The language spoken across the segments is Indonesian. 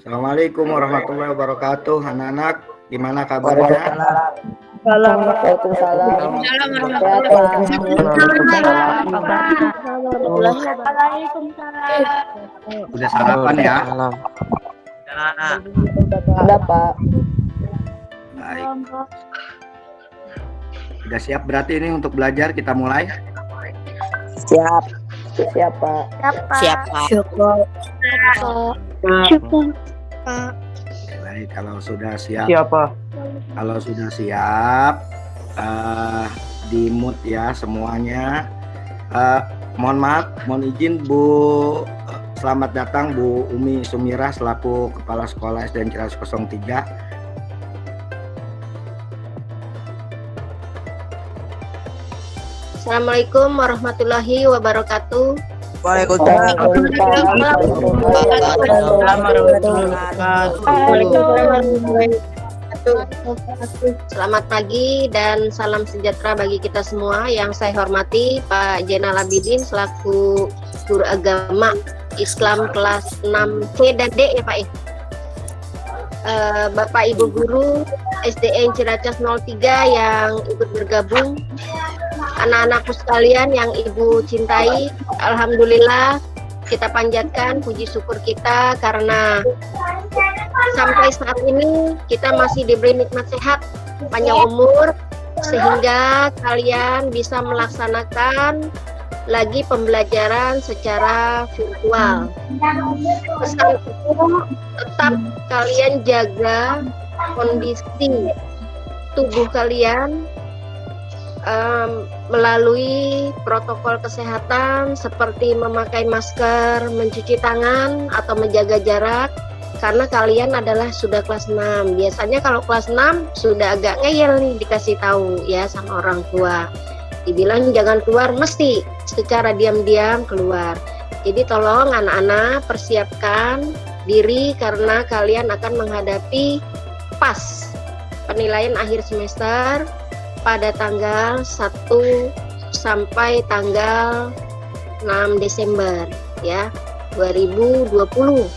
Assalamualaikum warahmatullahi wabarakatuh. Anak-anak, gimana kabarnya? Waalaikumsalam. Sehat, Pak. Udah sarapan ya? Ada, Pak. Baik. Udah siap berarti ini untuk belajar, kita mulai? Siap. Siap, Pak. Baik, kalau sudah siap. Siapa? Kalau sudah siap, di mute ya semuanya. Mohon maaf, mohon izin Bu. Selamat datang Bu Umi Sumirah selaku Kepala Sekolah SDN Ciraos 03. Assalamualaikum warahmatullahi wabarakatuh. Waalaikumsalam. Selamat pagi dan salam sejahtera bagi kita semua. Yang saya hormati Pak Zainal Abidin selaku guru agama Islam kelas 6C dan D ya Pak ya. Bapak Ibu guru SDN Ciracas 03 yang ikut bergabung, anak-anakku sekalian yang Ibu cintai, alhamdulillah kita panjatkan puji syukur kita karena sampai saat ini kita masih diberi nikmat sehat, panjang umur, sehingga kalian bisa melaksanakan lagi pembelajaran secara virtual. Pesan itu tetap kalian jaga kondisi tubuh kalian melalui protokol kesehatan seperti memakai masker, mencuci tangan, atau menjaga jarak. Karena kalian adalah sudah kelas 6. Biasanya kalau kelas 6 sudah agak ngeyel nih dikasih tahu ya sama orang tua. Dibilang jangan keluar, mesti secara diam-diam keluar. Jadi tolong anak-anak persiapkan diri karena kalian akan menghadapi PAS, penilaian akhir semester, pada tanggal 1 sampai tanggal 6 Desember ya 2020.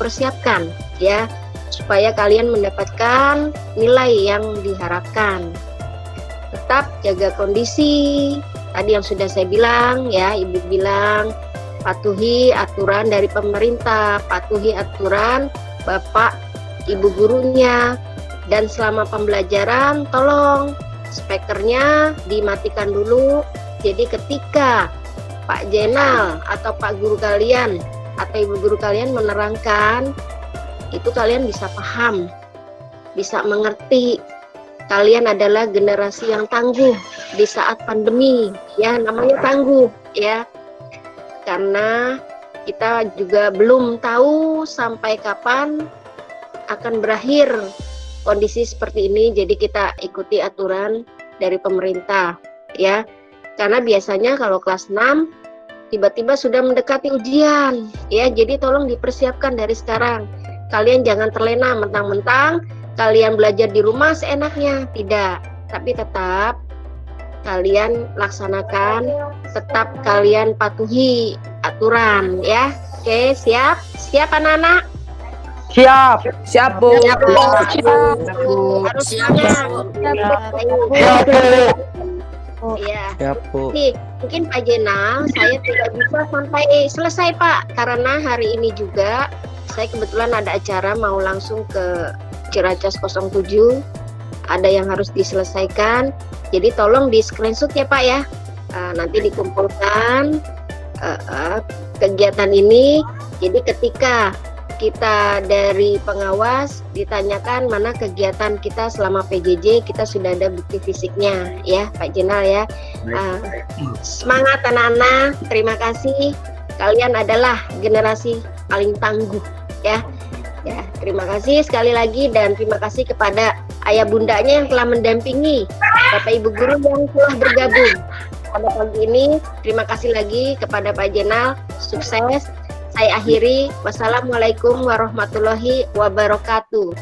Persiapkan ya supaya kalian mendapatkan nilai yang diharapkan. Tetap jaga kondisi tadi yang sudah saya bilang ya, Ibu bilang patuhi aturan dari pemerintah, patuhi aturan Bapak Ibu gurunya, dan selama pembelajaran tolong speakernya dimatikan dulu. Jadi ketika Pak Zainal atau Pak guru kalian atau Ibu guru kalian menerangkan, itu kalian bisa paham, bisa mengerti. Kalian adalah generasi yang tangguh di saat pandemi, ya namanya tangguh ya. Karena kita juga belum tahu sampai kapan akan berakhir kondisi seperti ini, jadi kita ikuti aturan dari pemerintah ya. Karena biasanya kalau kelas 6 tiba-tiba sudah mendekati ujian ya, jadi tolong dipersiapkan dari sekarang. Kalian jangan terlena mentang-mentang kalian belajar di rumah seenaknya, tidak. Tapi tetap kalian laksanakan, tetap kalian patuhi aturan ya. Oke, siap? Siap anak-anak? Siap. Siap, Bu. Siap, Bu. Harus semangat. Iya. Siap, Bu. Nih, mungkin Pak Zainal saya tidak bisa sampai selesai Pak, karena hari ini juga saya kebetulan ada acara mau langsung ke Ciracas 07, ada yang harus diselesaikan. Jadi tolong di screenshot ya Pak ya. Nanti dikumpulkan kegiatan ini. Jadi ketika kita dari pengawas ditanyakan mana kegiatan kita selama PJJ, kita sudah ada bukti fisiknya ya Pak Zainal ya. Semangat anak-anak, terima kasih, kalian adalah generasi paling tangguh ya. Ya, terima kasih sekali lagi, dan terima kasih kepada ayah bundanya yang telah mendampingi, Bapak Ibu guru yang telah bergabung pada pagi ini. Terima kasih lagi kepada Pak Zainal, sukses. Saya akhiri, wassalamualaikum warahmatullahi wabarakatuh.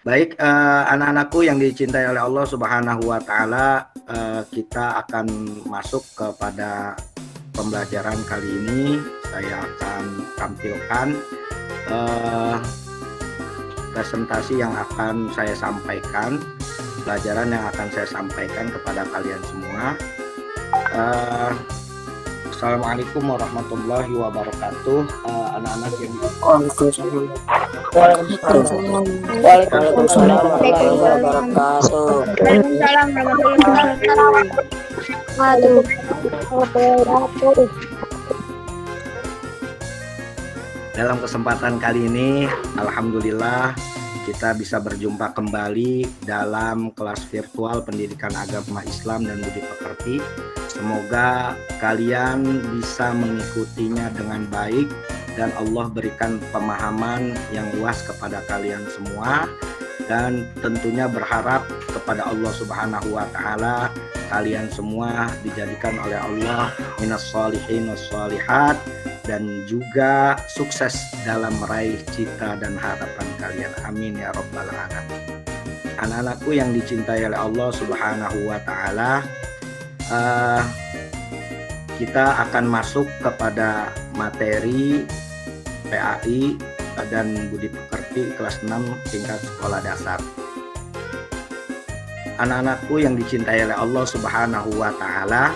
Baik, anak-anakku yang dicintai oleh Allah Subhanahu wa Ta'ala, kita akan masuk kepada pembelajaran kali ini saya akan tampilkan presentasi yang akan saya sampaikan, pelajaran yang akan saya sampaikan kepada kalian semua. Assalamualaikum warahmatullahi wabarakatuh. Anak-anak yang Waalaikumsalam warahmatullahi wabarakatuh. Waalaikumsalam warahmatullahi wabarakatuh. dalam kesempatan kali ini, alhamdulillah kita bisa berjumpa kembali dalam kelas virtual pendidikan agama Islam dan budi pekerti. Semoga kalian bisa mengikutinya dengan baik dan Allah berikan pemahaman yang luas kepada kalian semua, dan tentunya berharap kepada Allah Subhanahu wa taala kalian semua dijadikan oleh Allah minas sholihin was sholihat dan juga sukses dalam meraih cita dan harapan kalian. Amin ya rabbal alamin. Anak-anakku yang dicintai oleh Allah Subhanahu wa taala, kita akan masuk kepada materi PAI dan budi pekerti kelas 6 tingkat sekolah dasar. Anak-anakku yang dicintai oleh Allah Subhanahu wa taala,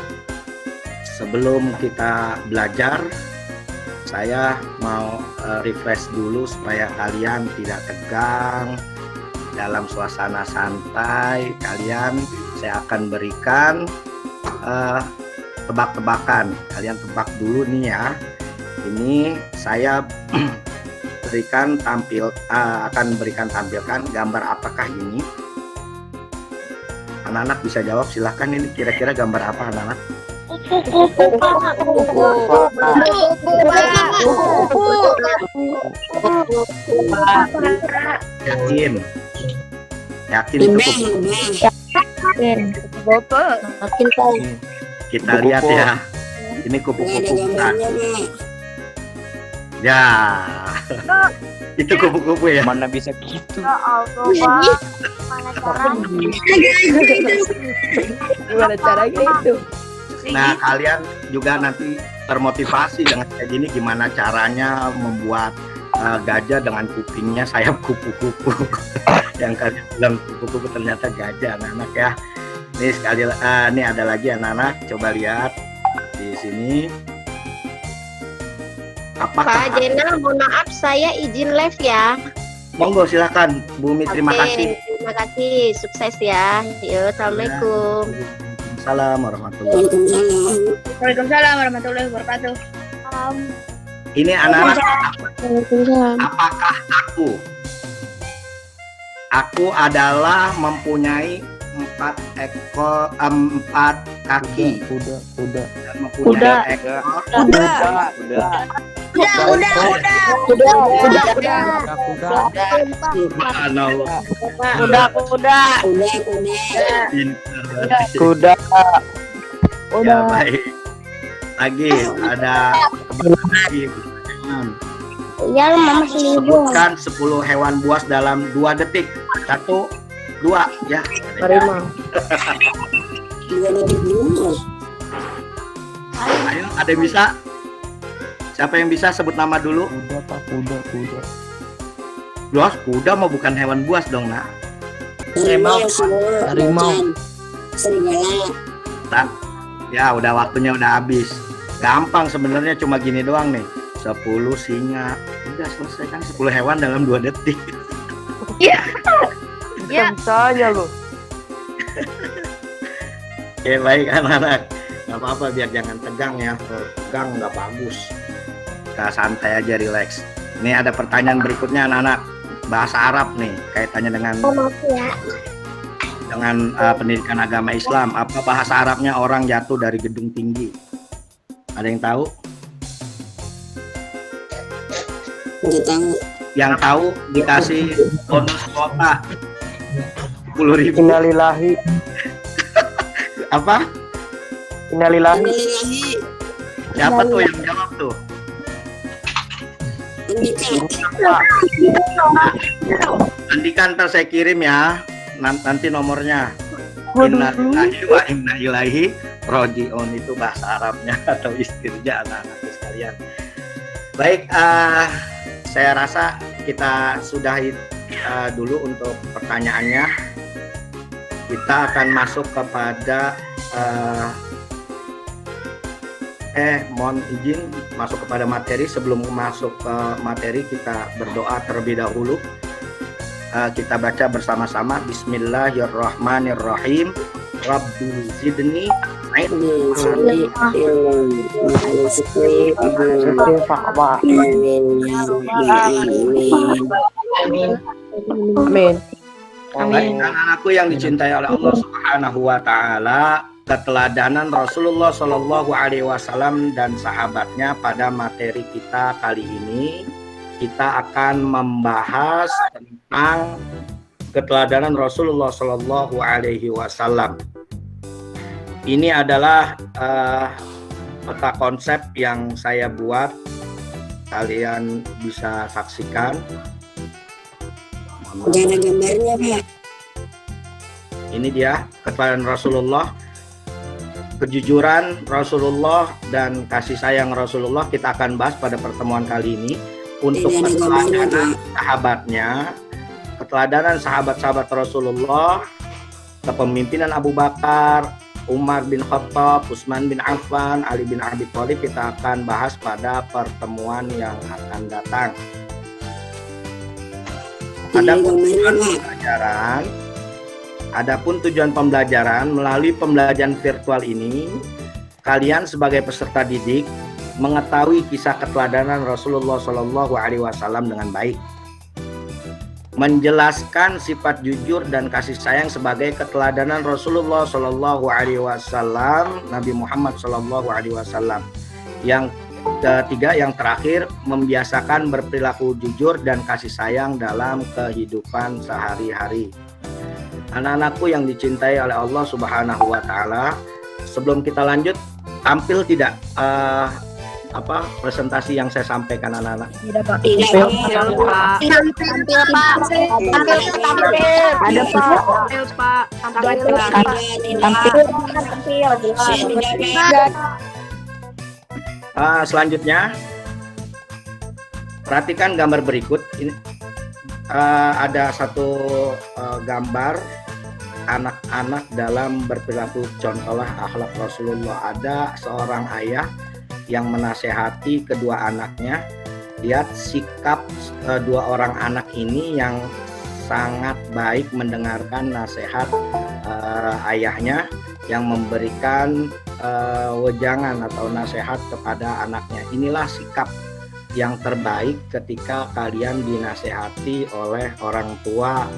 sebelum kita belajar, saya mau refresh dulu supaya kalian tidak tegang. Dalam suasana santai kalian, saya akan berikan tebak-tebakan. Kalian tebak dulu nih ya. Ini saya akan berikan tampilkan gambar apakah ini. Anak-anak bisa jawab, silahkan. Ini kira-kira gambar apa anak-anak? Yakin itu kupu. Kita lihat ya, ini kupu-kupu bukan. Ya, itu kupu-kupu ya. Mana bisa gitu? Gimana caranya itu? Nah, kalian juga nanti termotivasi dengan kayak gini, gimana caranya membuat gajah dengan kupingnya sayap kupu-kupu. Yang kalian bilang kupu-kupu ternyata gajah, anak-anak ya. Ini sekali, ini ada lagi anak-anak, coba lihat di sini. Apakah Pak Jenal, mohon maaf saya izin live ya. Monggo silakan Bu Umi, terima Oke, kasih. Terima kasih, sukses ya. Yuk, assalamualaikum. Assalamualaikum warahmatullahi wabarakatuh. Waalaikumsalam warahmatullahi wabarakatuh. Ini anak-anak, apakah aku adalah mempunyai 4 kaki Kuda. dan mempunyai ekor. Subhanallah. Kuda. Ya, baik. Lagi ada lagi. Ya, mama selibung. Sebutkan 10 hewan buas dalam 2 detik. 1, 2, ya. Harimau. Ayo, ada yang bisa? Siapa yang bisa sebut nama dulu? Kuda. Buas, kuda mau bukan hewan buas dong, nak. Harimau. Ya, udah waktunya udah habis. Gampang sebenarnya, cuma gini doang nih. 10 singa. Udah selesai kan, 10 hewan dalam 2 detik. Ya. Saya loh. Oke, baik anak-anak. Gak apa-apa, biar jangan tegang ya. Kalau tegang nggak bagus. Kita santai aja, relax. Ini ada pertanyaan berikutnya anak-anak. Bahasa Arab nih, kaitannya dengan pendidikan agama Islam. Apa bahasa Arabnya orang jatuh dari gedung tinggi? Ada yang tahu? Yang tahu dikasih bonus kuota 10.000. Innalillahi. Apa? Innalillahi. Siapa tuh yang jawab tuh? Andika, ntar saya kirim ya. Nanti nomornya. Innalillahi wa inna ilaihi rojiun itu bahasa Arabnya atau istirja anak-anakku sekalian. Baik, saya rasa kita sudahi dulu untuk pertanyaannya. Kita akan masuk kepada mohon izin masuk kepada materi. Sebelum masuk ke materi, kita berdoa terlebih dahulu. Kita baca bersama-sama. Bismillahirrahmanirrahim. Rabbi zidni Amin. Baik, anak-anakku yang dicintai oleh Allah Subhanahu wa taala, keteladanan Rasulullah Shallallahu alaihi wasallam dan sahabatnya pada materi kita kali ini, kita akan membahas tentang keteladanan Rasulullah Shallallahu alaihi wasallam. Ini adalah peta konsep yang saya buat, kalian bisa saksikan. Udah ada gambarnya, Pak. Ini dia keteladanan Rasulullah, kejujuran Rasulullah dan kasih sayang Rasulullah. Kita akan bahas pada pertemuan kali ini. Untuk keteladanan sahabatnya, keteladanan sahabat-sahabat Rasulullah, kepemimpinan Abu Bakar, Umar bin Khattab, Utsman bin Affan, Ali bin Abi Thalib, kita akan bahas pada pertemuan yang akan datang. Adapun tujuan pembelajaran melalui pembelajaran virtual ini, kalian sebagai peserta didik mengetahui kisah keteladanan Rasulullah Shallallahu alaihi wasallam dengan baik, menjelaskan sifat jujur dan kasih sayang sebagai keteladanan Rasulullah Shallallahu alaihi wasallam, Nabi Muhammad Shallallahu alaihi wasallam. Yang ketiga, yang terakhir, membiasakan berperilaku jujur dan kasih sayang dalam kehidupan sehari-hari. Anak-anakku yang dicintai oleh Allah Subhanahu wa taala, sebelum kita lanjut, tampil tidak presentasi yang saya sampaikan anak-anak? Tidak, Pak. Tampil, Pak. Selanjutnya, perhatikan gambar berikut. Ini ada satu gambar anak-anak dalam berperilaku, contohlah akhlak Rasulullah. Ada seorang ayah yang menasehati kedua anaknya. Lihat sikap dua orang anak ini yang sangat baik mendengarkan nasihat ayahnya yang memberikan wejangan atau nasihat kepada anaknya. Inilah sikap yang terbaik ketika kalian dinasehati oleh orang tua,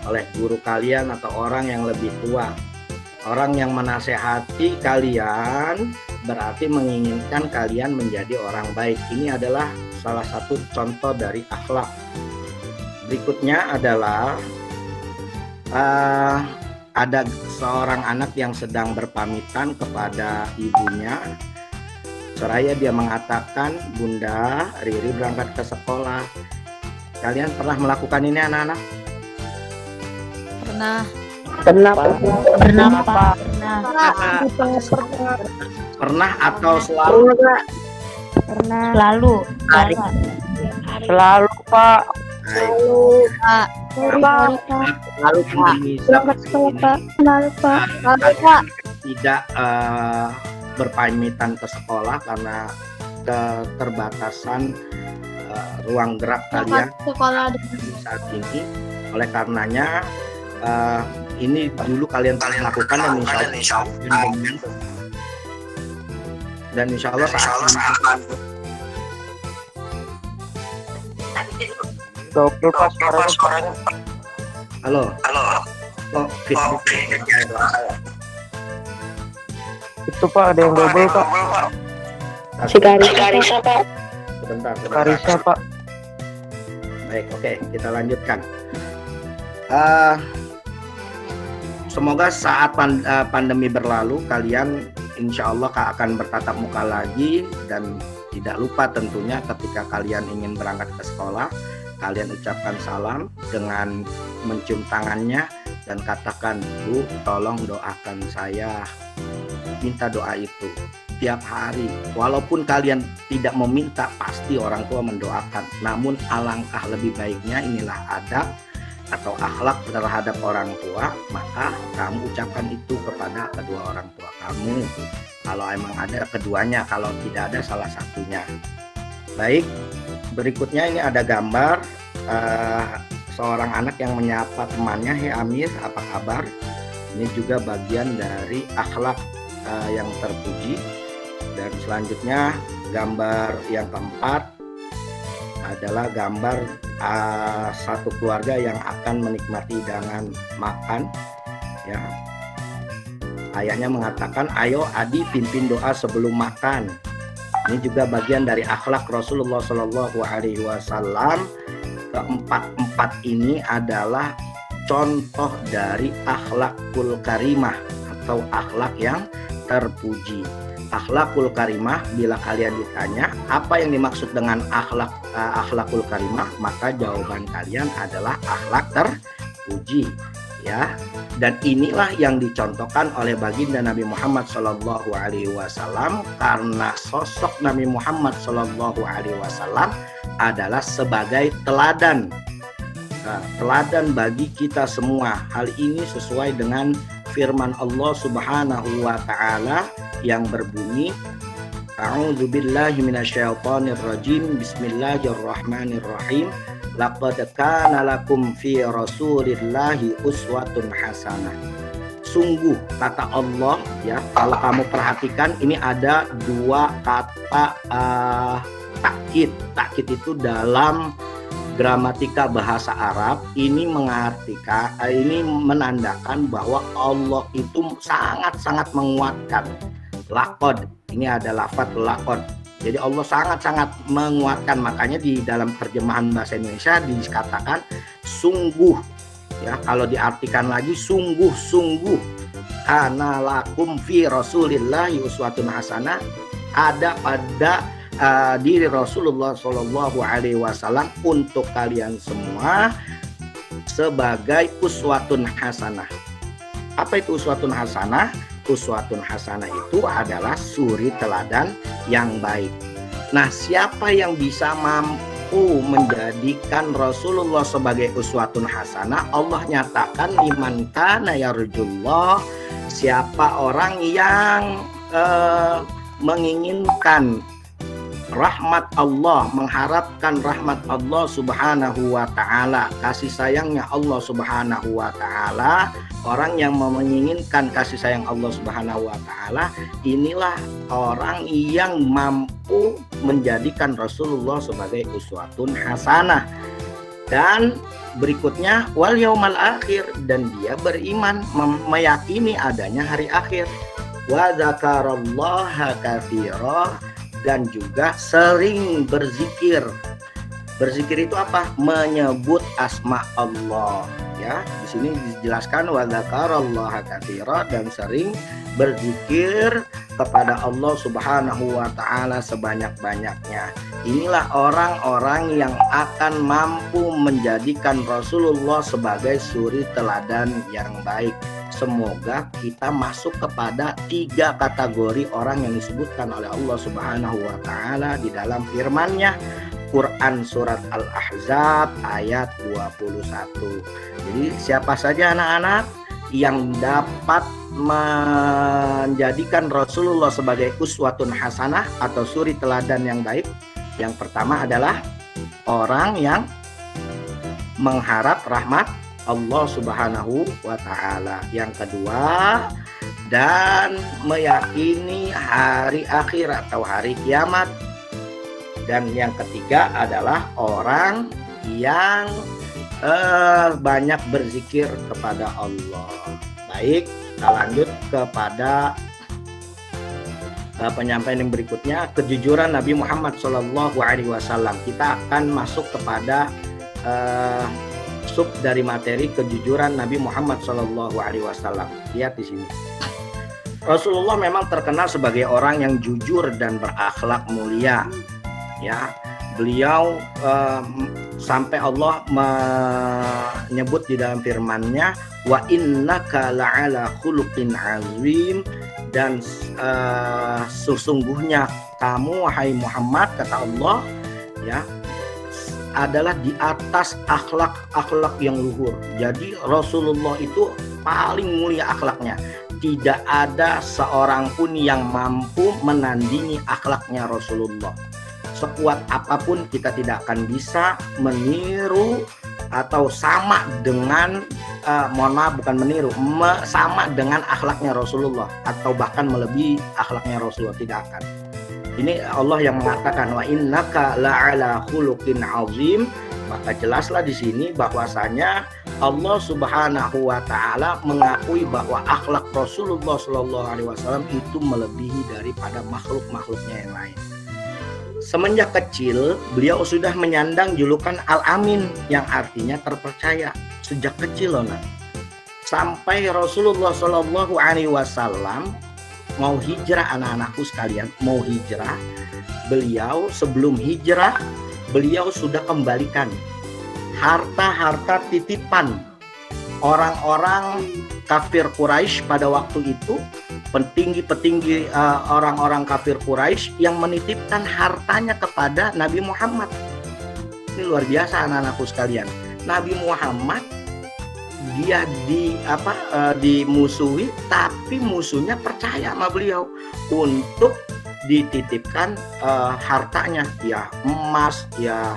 oleh guru kalian atau orang yang lebih tua. Orang yang menasehati kalian berarti menginginkan kalian menjadi orang baik. Ini adalah salah satu contoh dari akhlak. Berikutnya adalah ada seorang anak yang sedang berpamitan kepada ibunya. Seraya dia mengatakan, "Bunda, Riri berangkat ke sekolah." Kalian pernah melakukan ini anak-anak? Pernah, Pak. Pernah atau selalu? Selalu, Pak. Lalu tidak berpamitan ke sekolah karena keterbatasan ruang gerak kalian saat ini. Oleh karenanya ini dulu kalian lakukan dan insya Allah saat halo. Oh, Itu Pak, ada yang double Pak. Si Karisa, Pak. Sebentar. Karisa Pak. Baik, oke, kita lanjutkan. Semoga saat pandemi berlalu, kalian insya Allah akan bertatap muka lagi, dan tidak lupa tentunya ketika kalian ingin berangkat ke sekolah, kalian ucapkan salam dengan mencium tangannya dan katakan, "Bu, tolong doakan saya." minta doa itu tiap hari. Walaupun kalian tidak meminta, pasti orang tua mendoakan. Namun alangkah lebih baiknya, inilah adab atau akhlak terhadap orang tua, maka kamu ucapkan itu kepada kedua orang tua kamu. Kalau emang ada keduanya, kalau tidak ada salah satunya. Baik, berikutnya ini ada gambar seorang anak yang menyapa temannya, "Hei Amir, apa kabar?" Ini juga bagian dari akhlak yang terpuji. Dan selanjutnya gambar yang keempat adalah gambar satu keluarga yang akan menikmati hidangan makan. Ya, ayahnya mengatakan, "Ayo Adi, pimpin doa sebelum makan." Ini juga bagian dari akhlak Rasulullah Shallallahu Alaihi Wasallam. Keempat ini adalah contoh dari akhlakul karimah atau akhlak yang terpuji. Akhlakul karimah, bila kalian ditanya apa yang dimaksud dengan akhlakul karimah, maka jawaban kalian adalah akhlak terpuji, ya. Dan inilah yang dicontohkan oleh baginda Nabi Muhammad Shallallahu Alaihi Wasallam, karena sosok Nabi Muhammad Shallallahu Alaihi Wasallam adalah sebagai teladan. Teladan bagi kita semua. Hal ini sesuai dengan firman Allah Subhanahu wa taala yang berbunyi, A'udzubillahi minasyaitonirrajim, Bismillahirrahmanirrahim, laqad kana lakum fi Rasulillahi uswatun hasanah. Sungguh, kata Allah, ya, kalau kamu perhatikan ini ada dua kata takkid. Takkid itu dalam gramatika bahasa Arab ini ini menandakan bahwa Allah itu sangat-sangat menguatkan. Laqad, ini ada lafaz laqad. Jadi Allah sangat-sangat menguatkan, makanya di dalam terjemahan bahasa Indonesia dikatakan sungguh. Ya, kalau diartikan lagi sungguh-sungguh, kana lakum fi Rasulillahi uswatun hasanah, ada pada diri Rasulullah Shallallahu Alaihi Wasallam untuk kalian semua sebagai uswatun hasanah. Apa itu uswatun hasanah? Uswatun hasanah itu adalah suri teladan yang baik. Nah, siapa yang bisa mampu menjadikan Rasulullah sebagai uswatun hasanah? Allah nyatakan, liman kana yarjullah, siapa orang yang menginginkan rahmat Allah, mengharapkan rahmat Allah Subhanahu wa ta'ala, kasih sayangnya Allah Subhanahu wa ta'ala. Orang yang menginginkan kasih sayang Allah Subhanahu wa ta'ala, inilah orang yang mampu menjadikan Rasulullah sebagai uswatun hasanah. Dan berikutnya wal yaumal akhir, dan dia beriman, meyakini adanya hari akhir. Wa dzakarallaha katsira, dan juga sering berzikir. Berzikir itu apa? Menyebut asma Allah. Ya, di sini dijelaskan wa dzakarallaha katsira, dan sering berzikir kepada Allah Subhanahu wa taala sebanyak-banyaknya. Inilah orang-orang yang akan mampu menjadikan Rasulullah sebagai suri teladan yang baik. Semoga kita masuk kepada 3 kategori orang yang disebutkan oleh Allah Subhanahu wa taala di dalam firman-Nya, Quran surat Al-Ahzab ayat 21. Jadi siapa saja anak-anak yang dapat menjadikan Rasulullah sebagai uswatun hasanah atau suri teladan yang baik? Yang pertama adalah orang yang mengharap rahmat Allah Subhanahu wa ta'ala. Yang kedua, dan meyakini hari akhir atau hari kiamat. Dan yang ketiga adalah orang yang banyak berzikir kepada Allah. Baik, kita lanjut kepada penyampaian yang berikutnya, kejujuran Nabi Muhammad SAW. Kita akan masuk kepada sub dari materi kejujuran Nabi Muhammad SAW. Lihat di sini. Rasulullah memang terkenal sebagai orang yang jujur dan berakhlak mulia. Ya, beliau sampai Allah menyebut di dalam firman-Nya, wa innaka la'ala khuluqin azim, dan sesungguhnya kamu wahai Muhammad, kata Allah, ya, adalah di atas akhlak yang luhur. Jadi Rasulullah itu paling mulia akhlaknya. Tidak ada seorang pun yang mampu menandingi akhlaknya Rasulullah. Sekuat apapun kita tidak akan bisa meniru atau sama dengan bukan meniru, sama dengan akhlaknya Rasulullah atau bahkan melebihi akhlaknya Rasulullah, tidak akan. Ini Allah yang mengatakan wa innaka la'ala khuluqin azim, maka jelaslah di sini bahwasanya Allah Subhanahu wa taala mengakui bahwa akhlak Rasulullah Shallallahu alaihi wasallam itu melebihi daripada makhluk-makhluknya yang lain. Semenjak kecil beliau sudah menyandang julukan Al-Amin yang artinya terpercaya. Sejak kecil loh, sampai Rasulullah Shallallahu alaihi wasallam mau hijrah, anak-anakku sekalian, mau hijrah, beliau sebelum hijrah beliau sudah kembalikan harta-harta titipan orang-orang kafir Quraisy pada waktu itu, petinggi-petinggi orang-orang kafir Quraisy yang menitipkan hartanya kepada Nabi Muhammad. Ini luar biasa anak-anakku sekalian. Nabi Muhammad dia dimusuhi, tapi musuhnya percaya sama beliau untuk dititipkan hartanya, ya emas, ya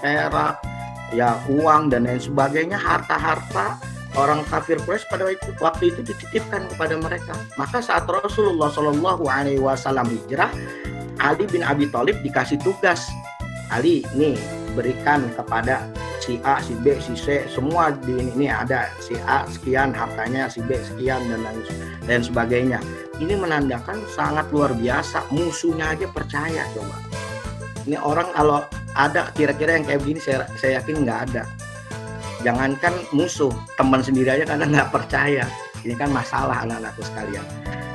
perak, ya uang dan lain sebagainya, harta-harta orang kafir Quraisy pada waktu itu dititipkan kepada mereka. Maka saat Rasulullah Shallallahu alaihi wasallam hijrah, Ali bin Abi Thalib dikasih tugas. Ali, nih berikan kepada si A, si B, si C, semua di ini ada si A sekian hartanya, si B sekian dan lain sebagainya. Ini menandakan sangat luar biasa, musuhnya aja percaya. Coba ini orang kalau ada kira-kira yang kayak begini, saya yakin nggak ada. Jangankan musuh, teman sendiri aja karena nggak percaya. Ini kan masalah anak-anakku sekalian.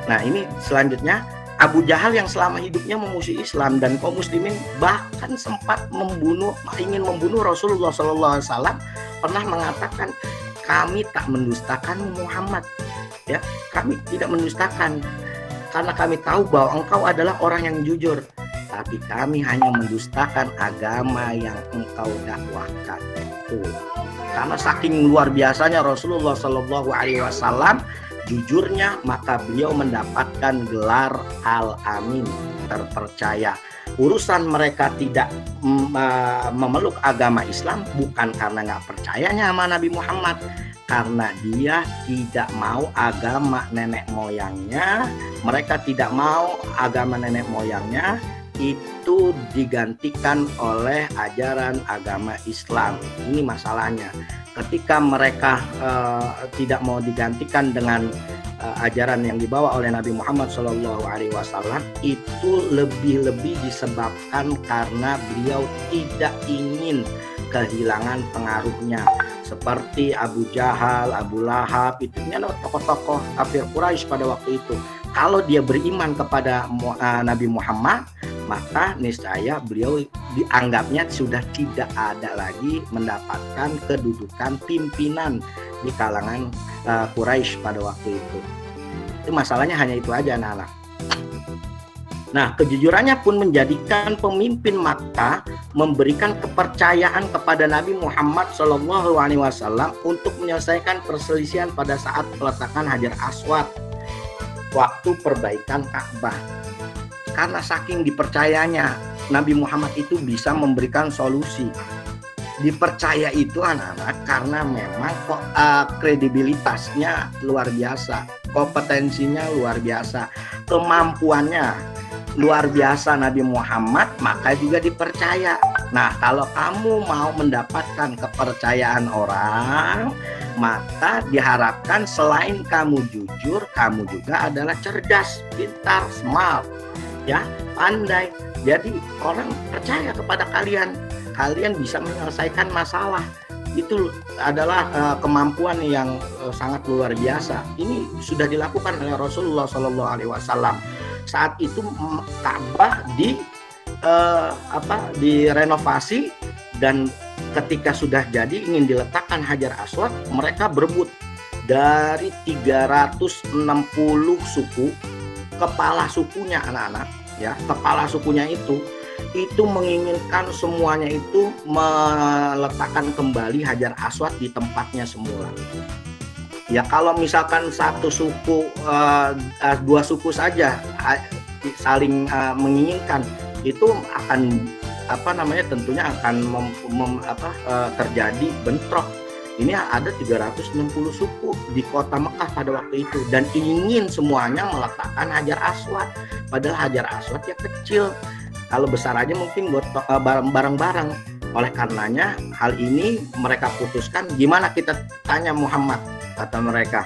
Nah ini selanjutnya, Abu Jahal yang selama hidupnya memusuhi Islam dan kaum muslimin, bahkan sempat ingin membunuh Rasulullah SAW, pernah mengatakan, kami tak mendustakan Muhammad, ya, kami tidak mendustakan karena kami tahu bahwa engkau adalah orang yang jujur, tapi kami hanya mendustakan agama yang engkau dakwahkan. Tuh. Karena saking luar biasanya Rasulullah SAW jujurnya, maka beliau mendapatkan gelar Al-Amin, terpercaya. Urusan mereka tidak memeluk agama Islam bukan karena nggak percayanya sama Nabi Muhammad, karena dia tidak mau agama nenek moyangnya. Mereka tidak mau agama nenek moyangnya itu digantikan oleh ajaran agama Islam. Ini masalahnya. Ketika mereka tidak mau digantikan dengan ajaran yang dibawa oleh Nabi Muhammad SAW, itu lebih-lebih disebabkan karena beliau tidak ingin kehilangan pengaruhnya. Seperti Abu Jahal, Abu Lahab, itu adalah tokoh-tokoh kafir Quraisy pada waktu itu. Kalau dia beriman kepada Nabi Muhammad, maka niscaya beliau dianggapnya sudah tidak ada lagi mendapatkan kedudukan pimpinan di kalangan Quraisy pada waktu itu. Itu masalahnya hanya itu aja anak-anak. Nah, kejujurannya pun menjadikan pemimpin Makkah memberikan kepercayaan kepada Nabi Muhammad SAW untuk menyelesaikan perselisihan pada saat peletakan Hajar Aswad waktu perbaikan Ka'bah. Karena saking dipercayanya Nabi Muhammad itu bisa memberikan solusi. Dipercaya itu anak-anak karena memang kredibilitasnya luar biasa, kompetensinya luar biasa, kemampuannya luar biasa Nabi Muhammad, maka juga dipercaya. Nah, kalau kamu mau mendapatkan kepercayaan orang, maka diharapkan selain kamu jujur, kamu juga adalah cerdas, pintar, smart, ya, pandai. Jadi orang percaya kepada kalian, kalian bisa menyelesaikan masalah. Itu adalah kemampuan yang sangat luar biasa. Ini sudah dilakukan oleh Rasulullah SAW. Saat itu Ka'bah direnovasi, dan ketika sudah jadi ingin diletakkan Hajar Aswad, mereka berebut dari 360 suku, kepala sukunya anak-anak ya, kepala sukunya itu menginginkan semuanya itu meletakkan kembali Hajar Aswad di tempatnya semula. Ya kalau misalkan satu suku, dua suku saja saling menginginkan, itu akan tentunya akan terjadi bentrok. Ini ada 360 suku di kota Mekah pada waktu itu dan ingin semuanya meletakkan Hajar Aswad, padahal Hajar Aswad ya kecil, kalau besar aja mungkin buat bareng-bareng. Oleh karenanya hal ini mereka putuskan, gimana kita tanya Muhammad, kata mereka.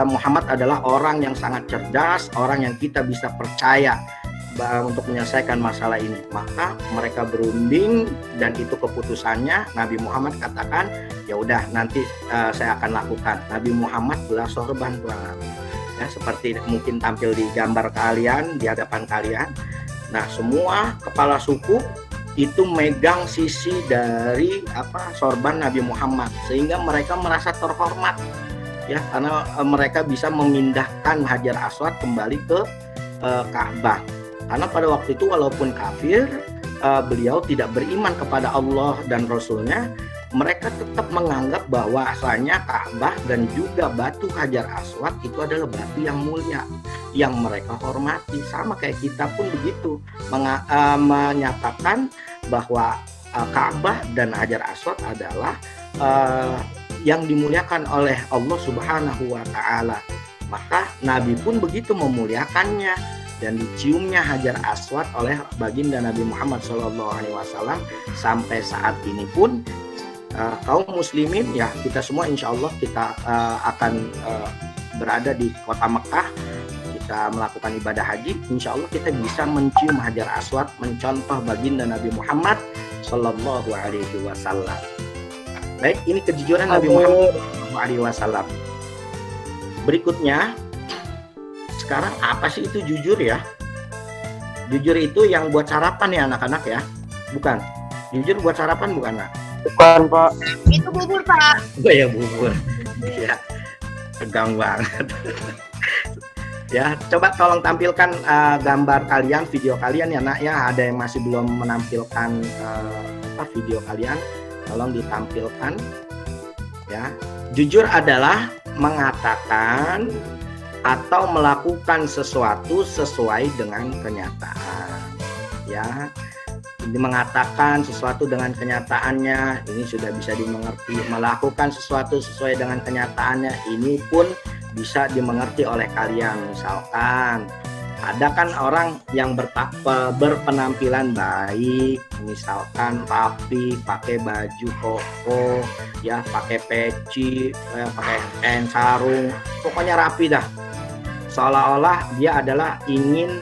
Muhammad adalah orang yang sangat cerdas, orang yang kita bisa percaya untuk menyelesaikan masalah ini. Maka mereka berunding dan itu keputusannya. Nabi Muhammad katakan, ya udah nanti saya akan lakukan. Nabi Muhammad belah sorban ya, seperti mungkin tampil di gambar kalian, di hadapan kalian. Nah, semua kepala suku itu megang sisi dari sorban Nabi Muhammad, sehingga mereka merasa terhormat ya, karena mereka bisa memindahkan Hajar Aswad kembali ke Ka'bah. Karena pada waktu itu walaupun kafir, beliau tidak beriman kepada Allah dan Rasulnya, mereka tetap menganggap bahwasanya Ka'bah dan juga batu Hajar Aswad itu adalah batu yang mulia, yang mereka hormati. Sama kayak kita pun begitu, menyatakan bahwa Ka'bah dan Hajar Aswad adalah yang dimuliakan oleh Allah Subhanahu wa Ta'ala. Maka Nabi pun begitu memuliakannya, dan diciumnya Hajar Aswad oleh baginda Nabi Muhammad SAW. Sampai saat ini pun kaum muslimin ya, kita semua insya Allah kita akan berada di kota Mekah, kita melakukan ibadah haji, insya Allah kita bisa mencium Hajar Aswad, mencontoh baginda Nabi Muhammad SAW. Baik, ini kejujuran Nabi Muhammad SAW. Berikutnya, sekarang apa sih itu jujur ya? Jujur itu yang buat sarapan ya anak-anak ya? Bukan? Jujur buat sarapan bukan, Nak? Bukan, Pak. Itu bubur, Pak. Oh ya, bubur. Ya, tegang banget. Ya, coba tolong tampilkan gambar kalian, video kalian ya, Nak ya. Ada yang masih belum menampilkan video kalian, tolong ditampilkan. Ya, jujur adalah mengatakan atau melakukan sesuatu sesuai dengan kenyataan. Ya, ini mengatakan sesuatu dengan kenyataannya, ini sudah bisa dimengerti. Melakukan sesuatu sesuai dengan kenyataannya, ini pun bisa dimengerti oleh kalian. Misalkan ada kan orang yang berpenampilan baik, misalkan rapi, pakai baju koko, ya pakai peci, pakai kain sarung, pokoknya rapi dah. Seolah-olah dia adalah ingin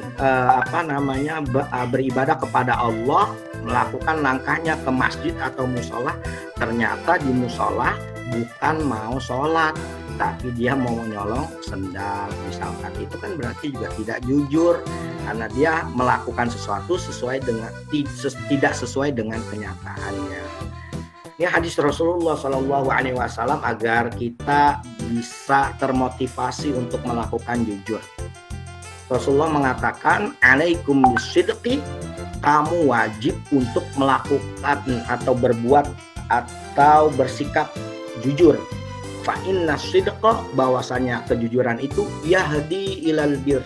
beribadah kepada Allah, melakukan langkahnya ke masjid atau musola. Ternyata di musola bukan mau sholat, tapi dia mau menyolong sendal misalkan. Itu kan berarti juga tidak jujur, karena dia melakukan sesuatu tidak sesuai dengan kenyataannya. Ini hadis Rasulullah SAW agar kita bisa termotivasi untuk melakukan jujur. Rasulullah mengatakan, alaikum bisidqi, kamu wajib untuk melakukan atau berbuat atau bersikap jujur. Fa inna sidqa, bahwasanya kejujuran itu yahdi ilal bir,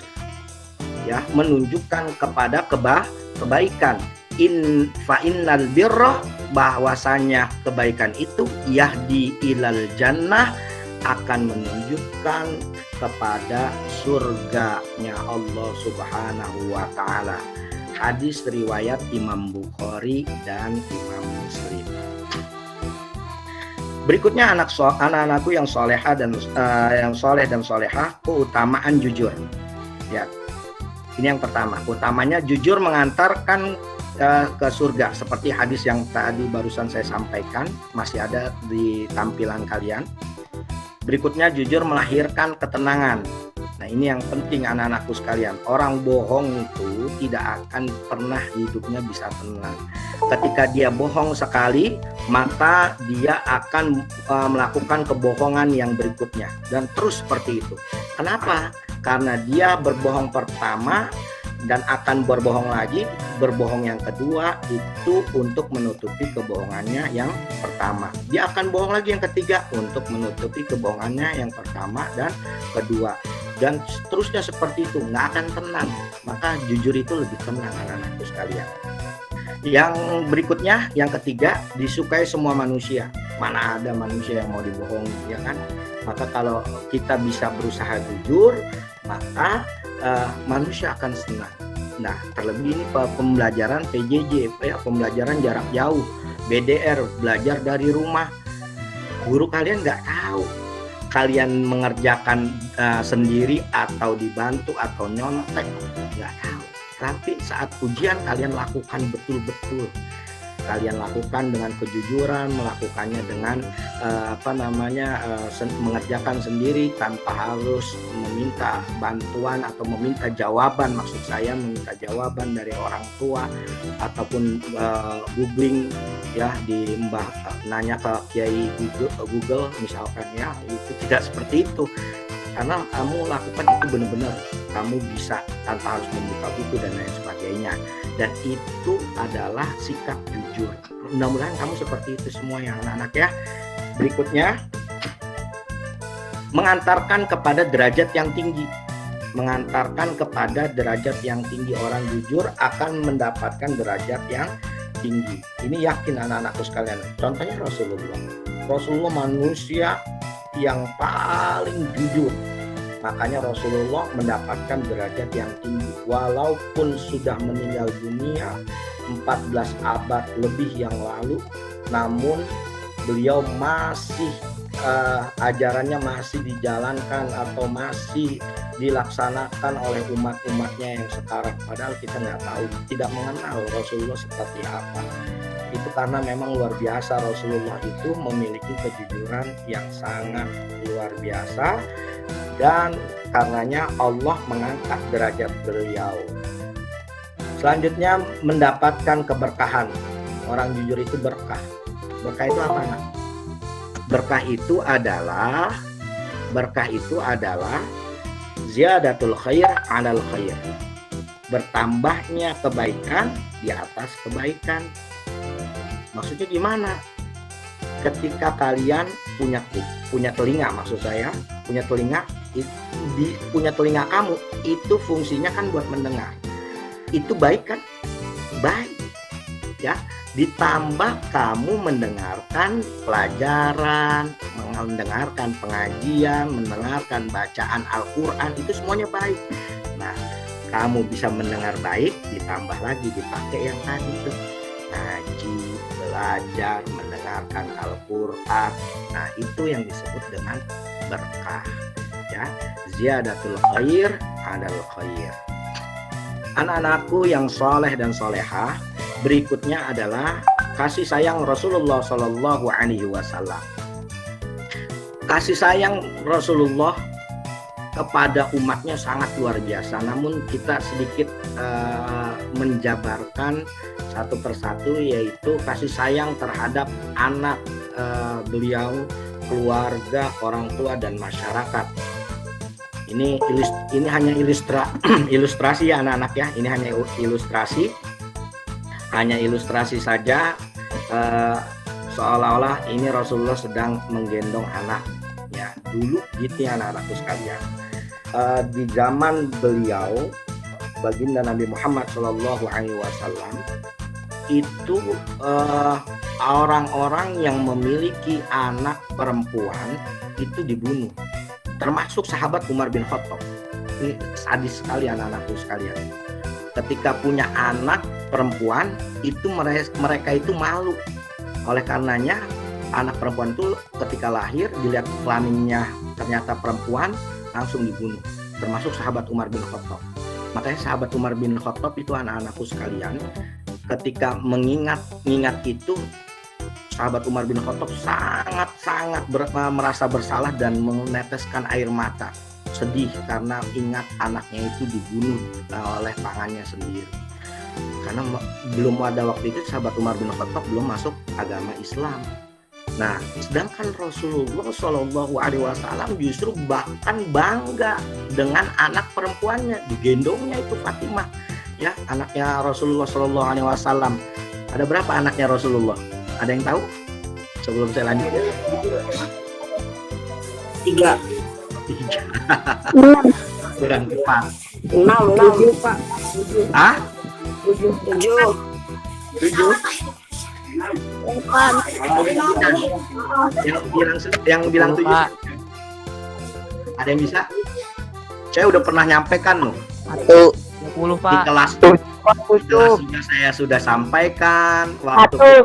ya, menunjukkan kepada kebaikan. Fa innal birra, bahwasanya kebaikan itu yahdi ilal jannah, akan menunjukkan kepada surganya Allah Subhanahu wa Ta'ala. Hadis riwayat Imam Bukhari dan Imam Muslim. Berikutnya anak-anakku yang soleha dan yang soleh dan solehah, keutamaan jujur. Ya, ini yang pertama. Utamanya jujur mengantarkan ke surga, seperti hadis yang tadi barusan saya sampaikan, masih ada di tampilan kalian. Berikutnya, jujur melahirkan ketenangan. Nah, ini yang penting anak-anakku sekalian. Orang bohong itu tidak akan pernah hidupnya bisa tenang. Ketika dia bohong sekali, maka dia akan melakukan kebohongan yang berikutnya dan terus seperti itu. Kenapa? Karena dia berbohong pertama dan akan berbohong lagi, berbohong yang kedua itu untuk menutupi kebohongannya yang pertama. Dia akan bohong lagi yang ketiga untuk menutupi kebohongannya yang pertama dan kedua. Dan seterusnya seperti itu, nggak akan tenang. Maka jujur itu lebih tenang anak-anakku sekalian. Yang berikutnya, yang ketiga, disukai semua manusia. Mana ada manusia yang mau dibohongi, ya kan? Maka kalau kita bisa berusaha jujur, maka manusia akan senang. Nah, terlebih ini pembelajaran PJJ, ya, pembelajaran jarak jauh, BDR, belajar dari rumah. Guru kalian nggak tahu kalian mengerjakan sendiri atau dibantu atau nyontek, nggak tahu. Tapi saat ujian kalian lakukan betul-betul. Kalian lakukan dengan kejujuran, melakukannya dengan mengerjakan sendiri tanpa harus meminta bantuan atau meminta jawaban. Maksud saya meminta jawaban dari orang tua ataupun googling, ya, di nanya ke Kiai Google misalkan, ya, itu tidak seperti itu. Karena kamu lakukan itu benar-benar kamu bisa tanpa harus membuka buku dan lain sebagainya. Dan itu adalah sikap jujur. Mudah-mudahan kamu seperti itu semua ya anak-anak ya. Berikutnya, mengantarkan kepada derajat yang tinggi. Mengantarkan kepada derajat yang tinggi. Orang jujur akan mendapatkan derajat yang tinggi. Ini yakin anak-anakku sekalian. Contohnya Rasulullah. Rasulullah manusia yang paling jujur. Makanya Rasulullah mendapatkan derajat yang tinggi. Walaupun sudah meninggal dunia 14 abad lebih yang lalu, namun beliau masih ajarannya masih dijalankan atau masih dilaksanakan oleh umat-umatnya yang sekarang. Padahal kita nggak tahu, tidak mengenal Rasulullah seperti apa. Itu karena memang luar biasa, Rasulullah itu memiliki kejujuran yang sangat luar biasa. Dan karenanya Allah mengangkat derajat beliau. Selanjutnya, mendapatkan keberkahan. Orang jujur itu berkah. Berkah itu apa, nak? Berkah itu adalah ziyadatul khair 'alal khair. Bertambahnya kebaikan di atas kebaikan. Maksudnya gimana? Ketika kalian punya telinga, maksud saya, punya telinga kamu itu fungsinya kan buat mendengar. Itu baik kan? Baik. Ya, ditambah kamu mendengarkan pelajaran, mendengarkan pengajian, mendengarkan bacaan Al-Qur'an, itu semuanya baik. Nah, kamu bisa mendengar baik, ditambah lagi dipakai yang tadi itu. Ngaji, belajar, mendengarkan Al-Qur'an. Nah, itu yang disebut dengan berkah. Ya, ziyadatul khair 'alal khair. Anak-anakku yang soleh dan solehah, berikutnya adalah kasih sayang Rasulullah Shallallahu Alaihi Wasallam. Kasih sayang Rasulullah kepada umatnya sangat luar biasa. Namun kita sedikit menjabarkan satu persatu, yaitu kasih sayang terhadap anak beliau, keluarga, orang tua dan masyarakat. Ini hanya ilustrasi ya anak-anak ya. Ini hanya ilustrasi saja, seolah-olah ini Rasulullah sedang menggendong anak. Ya, dulu gitu ya anak-anakku sekalian. Di zaman beliau, baginda Nabi Muhammad Shallallahu Alaihi Wasallam, itu orang-orang yang memiliki anak perempuan itu dibunuh. Termasuk sahabat Umar bin Khattab. Ini sadis sekali anak-anakku sekalian. Ketika punya anak perempuan, itu mereka itu malu. Oleh karenanya, anak perempuan itu ketika lahir, dilihat kelaminnya ternyata perempuan, langsung dibunuh. Termasuk sahabat Umar bin Khattab. Makanya sahabat Umar bin Khattab itu anak-anakku sekalian, ketika mengingat itu, sahabat Umar bin Khattab sangat merasa bersalah dan meneteskan air mata sedih karena ingat anaknya itu dibunuh oleh tangannya sendiri. Karena belum ada waktu itu sahabat Umar bin Khattab belum masuk agama Islam. Nah, sedangkan Rasulullah Shallallahu Alaihi Wasallam justru bahkan bangga dengan anak perempuannya, digendongnya itu Fatimah, ya anaknya Rasulullah Shallallahu Alaihi Wasallam. Ada berapa anaknya Rasulullah? Ada yang tahu? Sebelum saya lanjut. 3. Kurang tepat. 6 Pak. Ah? 7. 7. Yang bilang 7. Ada yang bisa? Saya udah pernah nyampaikan loh. 10 Di Pak. kelas saya sudah sampaikan waktu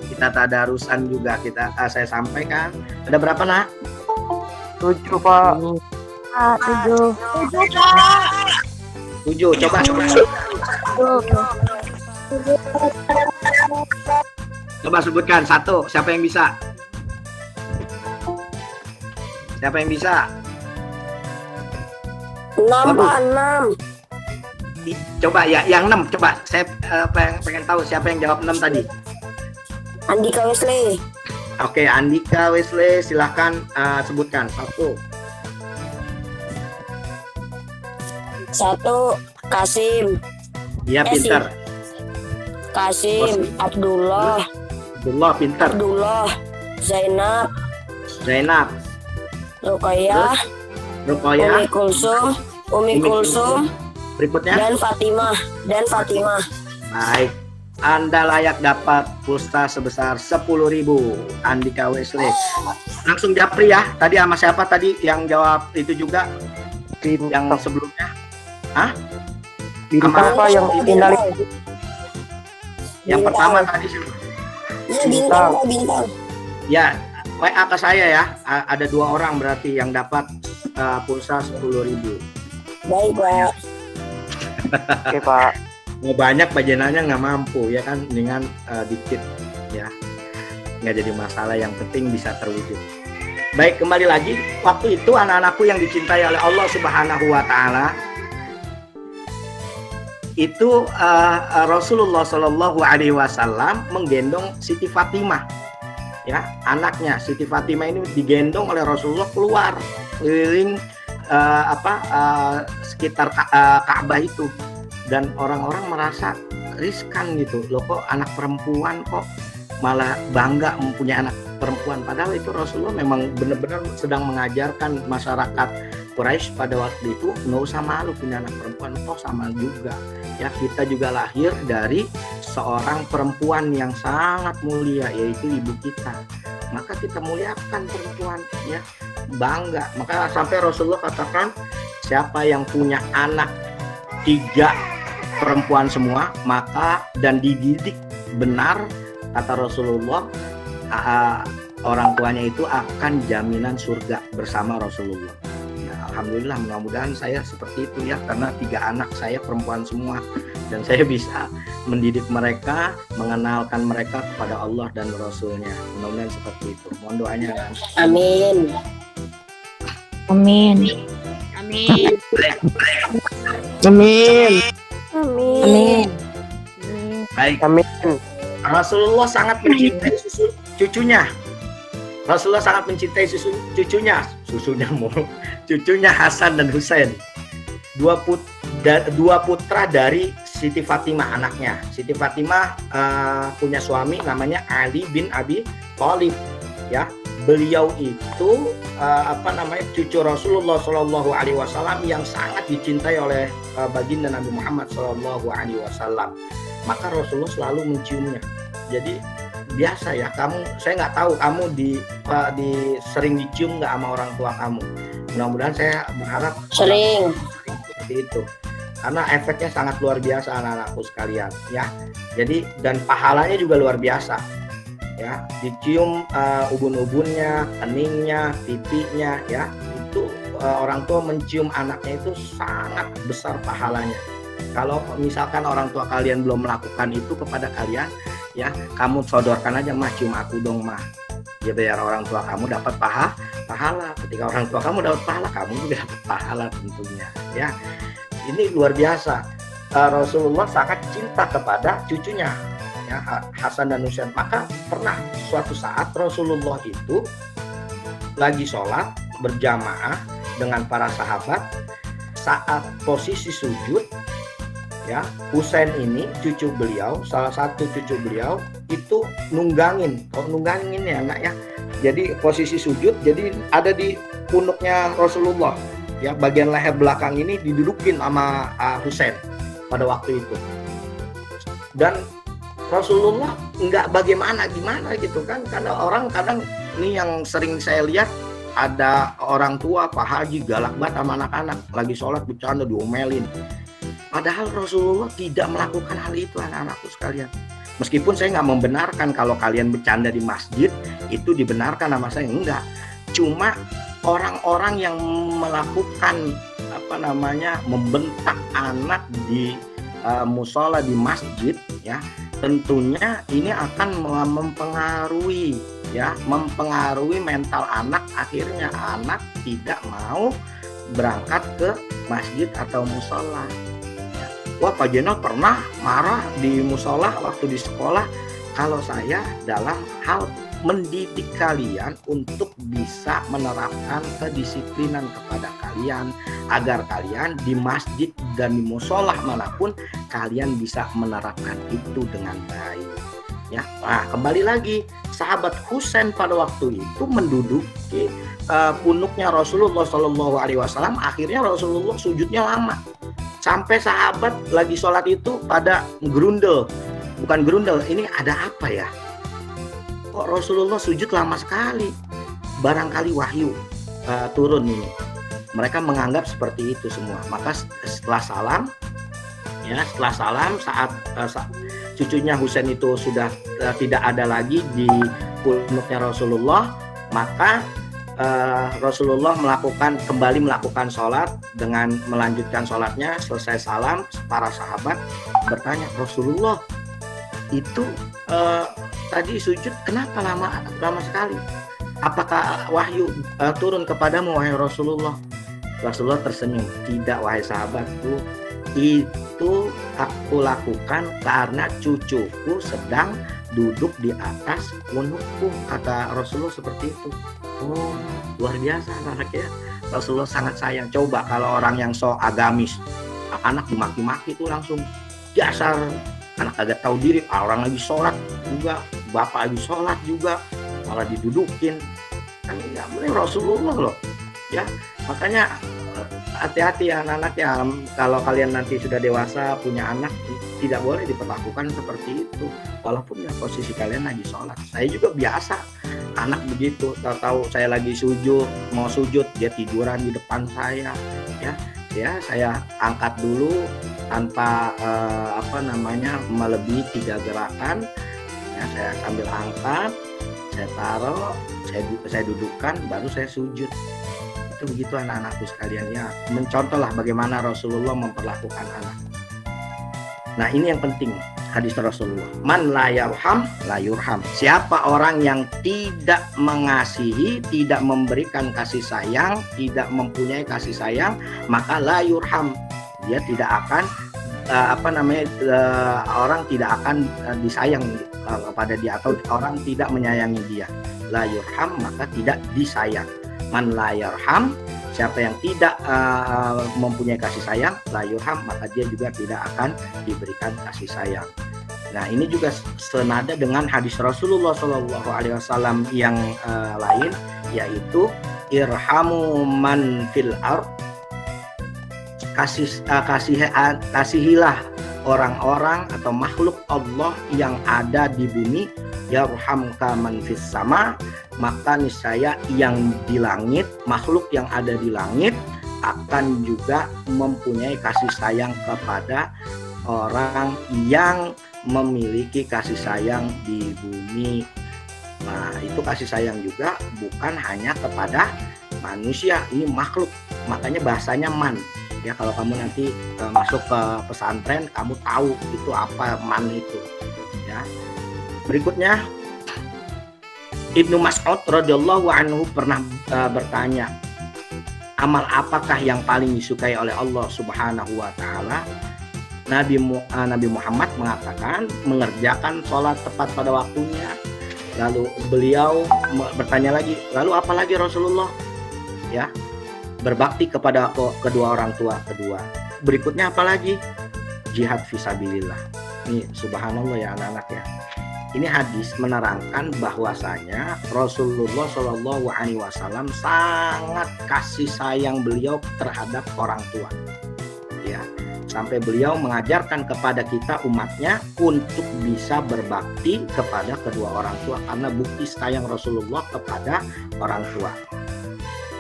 kita tadarusan juga saya sampaikan. Ada berapa nak? 7 Pak. 7. Coba. Coba sebutkan satu. Siapa yang bisa? Siapa yang bisa? 6 Pak, 6. Coba ya, yang 6. Coba saya pengen tahu siapa yang jawab 6 tadi. Andika Wesley. Oke, Andika Wesley, silahkan sebutkan satu. 1 Kasim. Dia pintar. Kasim, Abdullah, Abdullah pintar. Zainab, Ruqayyah, Ruqayyah. Umi Kulsum, Berikutnya. dan Fatimah. Baik. Anda layak dapat pulsa sebesar 10.000. Andika Wesley. Langsung japri ya. Tadi sama siapa tadi yang jawab itu juga? Yang sebelumnya. Bintang Pak yang tinggal Yang pertama tadi siapa? Bintang. Ya, WA ke saya ya. Ada 2 orang berarti yang dapat pulsa 10.000. Baik, Pak. Oke Pak. Mau banyak bajanannya nggak mampu ya kan, dengan dikit ya, nggak jadi masalah, yang penting bisa terwujud. Baik, kembali lagi, waktu itu anak-anakku yang dicintai oleh Allah Subhanahu wa Ta'ala itu Rasulullah Shallallahu Alaihi Wasallam menggendong Siti Fatimah, ya anaknya. Siti Fatimah ini digendong oleh Rasulullah keluar keliling sekitar Ka'bah itu, dan orang-orang merasa riskan gitu loh, kok anak perempuan kok malah bangga mempunyai anak perempuan, padahal itu Rasulullah memang benar-benar sedang mengajarkan masyarakat Quraisy pada waktu itu nggak usah malu punya anak perempuan, toh sama juga ya, kita juga lahir dari seorang perempuan yang sangat mulia, yaitu ibu kita, maka kita muliakan perempuan ya, bangga. Maka sampai Rasulullah katakan, siapa yang punya anak 3 perempuan semua, maka dan dididik benar, kata Rasulullah, orang tuanya itu akan jaminan surga bersama Rasulullah. Ya, alhamdulillah, mudah-mudahan saya seperti itu ya, karena 3 anak saya perempuan semua, dan saya bisa mendidik mereka, mengenalkan mereka kepada Allah dan Rasulnya. Mudah-mudahan seperti itu. Mohon doanya kan. Amin. Baik. Amin. Rasulullah sangat mencintai cucunya. Rasulullah sangat mencintai cucunya Hasan dan Husain. Dua putra dari Siti Fatimah, anaknya. Siti Fatimah punya suami namanya Ali bin Abi Thalib, ya. Beliau itu cucu Rasulullah Shallallahu Alaihi Wasallam yang sangat dicintai oleh baginda Nabi Muhammad Shallallahu Alaihi Wasallam. Maka Rasulullah selalu menciumnya. Jadi biasa ya, saya nggak tahu kamu sering dicium nggak sama orang tua kamu. Mudah-mudahan, saya berharap Sering. seperti itu, karena efeknya sangat luar biasa anak-anakku sekalian ya. Jadi dan pahalanya juga luar biasa ya, dicium ubun-ubunnya, keningnya, pipinya ya, itu orang tua mencium anaknya itu sangat besar pahalanya. Kalau misalkan orang tua kalian belum melakukan itu kepada kalian ya, kamu sodorkan aja, mah cium aku dong mah, ya biar orang tua kamu dapat pahala. Ketika orang tua kamu dapat pahala, kamu juga dapat pahala tentunya. Ya, ini luar biasa. Rasulullah sangat cinta kepada cucunya, ya, Hasan dan Husain. Maka pernah suatu saat Rasulullah itu lagi sholat berjamaah dengan para sahabat. Saat posisi sujud, ya, Husain ini cucu beliau, salah satu cucu beliau itu nunggangin ya anak ya. Jadi posisi sujud, jadi ada di punuknya Rasulullah, ya, bagian leher belakang ini didudukin sama Husain pada waktu itu. Dan Rasulullah nggak gimana gitu kan, karena orang kadang ini yang sering saya lihat, ada orang tua Pak Haji galak banget sama anak-anak, lagi sholat bercanda diomelin. Padahal Rasulullah tidak melakukan hal itu, anak-anakku sekalian. Meskipun saya nggak membenarkan kalau kalian bercanda di masjid itu dibenarkan sama saya, enggak. Cuma orang-orang yang melakukan membentak anak di musola di masjid, ya, tentunya ini akan mempengaruhi mental anak. Akhirnya anak tidak mau berangkat ke masjid atau musola. Wah, Pak Jenal pernah marah di musola waktu di sekolah. Kalau saya dalam hal mendidik kalian untuk bisa menerapkan kedisiplinan kepada kalian, agar kalian di masjid dan di musola manapun kalian bisa menerapkan itu dengan baik. Ya, nah, kembali lagi, sahabat Husain pada waktu itu menduduki punuknya Rasulullah SAW. Akhirnya Rasulullah sujudnya lama. Sampai sahabat lagi sholat itu pada bukan gerundel, ini ada apa ya? Kok Rasulullah sujud lama sekali? Barangkali wahyu turun ini. Mereka menganggap seperti itu semua. Maka setelah salam saat cucunya Husain itu sudah tidak ada lagi di punuknya Rasulullah, maka Rasulullah kembali melakukan sholat. Dengan melanjutkan sholatnya, selesai salam, para sahabat bertanya, Rasulullah itu tadi sujud kenapa lama sekali? Apakah wahyu turun kepadamu, wahai Rasulullah? Rasulullah tersenyum, tidak wahai sahabatku, itu aku lakukan karena cucuku sedang duduk di atas punukku, kata Rasulullah seperti itu. Oh, luar biasa anaknya. Rasulullah sangat sayang. Coba kalau orang yang so agamis, anak dimaki-maki itu langsung dasar anak agak tahu diri. Orang lagi sholat juga, bapak lagi sholat juga, malah didudukin. Kan nggak boleh Rasulullah loh, ya. Makanya hati-hati ya anak-anak ya. Kalau kalian nanti sudah dewasa punya anak, tidak boleh diperlakukan seperti itu. Walaupun ya posisi kalian lagi sholat. Saya juga biasa. Anak begitu, tahu saya lagi mau sujud, dia tiduran di depan saya, ya saya angkat dulu tanpa melebihi 3 gerakan, ya, saya sambil angkat, saya taruh, saya dudukkan, baru saya sujud. Itu begitu anak-anakku sekalian, ya, mencontohlah bagaimana Rasulullah memperlakukan anak. Nah, ini yang penting. Hadis Rasulullah, man la yarham la yurham. Siapa orang yang tidak mengasihi, tidak memberikan kasih sayang, tidak mempunyai kasih sayang, maka la yurham, dia tidak akan orang tidak akan disayang kepada dia, atau orang tidak menyayangi dia. La yurham, maka tidak disayang. Man la yarham, siapa yang tidak mempunyai kasih sayang, la yurham, maka dia juga tidak akan diberikan kasih sayang. Nah, ini juga senada dengan hadis Rasulullah SAW yang lain, yaitu irhamu man fil ard, kasihilah orang-orang atau makhluk Allah yang ada di bumi, yarhamka man fis sama, maka niscaya yang di langit, makhluk yang ada di langit akan juga mempunyai kasih sayang kepada orang yang memiliki kasih sayang di bumi. Nah, itu kasih sayang juga bukan hanya kepada manusia, ini makhluk. Makanya bahasanya man. Ya, kalau kamu nanti masuk ke pesantren, kamu tahu itu apa man itu. Ya. Berikutnya, Ibnu Mas'ud radhiyallahu anhu pernah bertanya, amal apakah yang paling disukai oleh Allah Subhanahu wa taala? Nabi Muhammad mengatakan mengerjakan sholat tepat pada waktunya. Lalu beliau bertanya lagi, lalu apa lagi Rasulullah? Ya, berbakti kepada kedua orang tua kedua. Berikutnya apa lagi? Jihad fisabilillah. Ini subhanallah ya anak-anak ya. Ini hadis menerangkan bahwasanya Rasulullah Shallallahu Alaihi Wasallam sangat kasih sayang beliau terhadap orang tua. Ya, sampai beliau mengajarkan kepada kita umatnya untuk bisa berbakti kepada kedua orang tua karena bukti sayang Rasulullah kepada orang tua.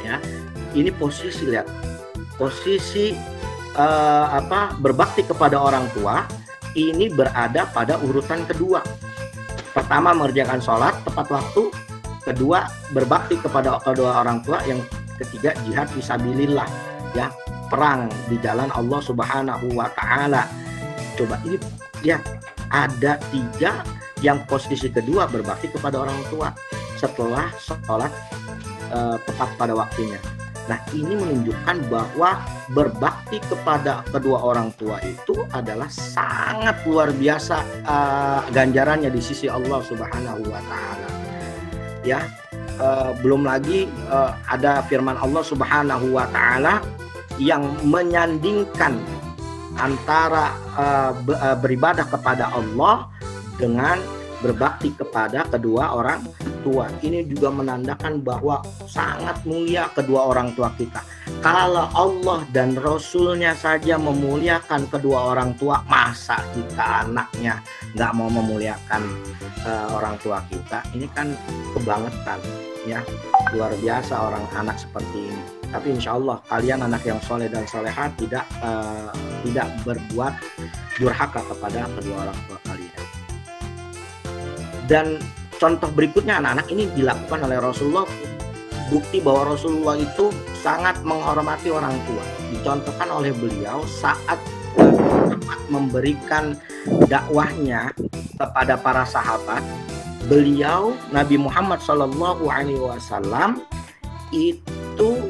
Ya, ini posisi lihat, posisi berbakti kepada orang tua ini berada pada urutan kedua. Pertama mengerjakan sholat tepat waktu, kedua berbakti kepada kedua orang tua, yang ketiga jihad fisabilillah, ya, perang di jalan Allah Subhanahu wa taala. Coba ini lihat, ada 3 yang posisi kedua berbakti kepada orang tua setelah sholat tepat pada waktunya. Nah, ini menunjukkan bahwa berbakti kepada kedua orang tua itu adalah sangat luar biasa ganjarannya di sisi Allah Subhanahu wa taala. Ya, belum lagi ada firman Allah Subhanahu wa taala yang menyandingkan antara beribadah kepada Allah dengan berbakti kepada kedua orang tua. Ini juga menandakan bahwa sangat mulia kedua orang tua kita. Kalau Allah dan Rasulnya saja memuliakan kedua orang tua, masa kita anaknya nggak mau memuliakan orang tua kita? Ini kan kebangetan, ya, luar biasa orang anak seperti ini. Tapi insya Allah kalian anak yang soleh dan soleha tidak berbuat durhaka kepada kedua orang tua kalian. Dan contoh berikutnya anak-anak ini dilakukan oleh Rasulullah, bukti bahwa Rasulullah itu sangat menghormati orang tua. Dicontohkan oleh beliau saat memberikan dakwahnya kepada para sahabat. Beliau Nabi Muhammad Shallallahu Alaihi Wasallam itu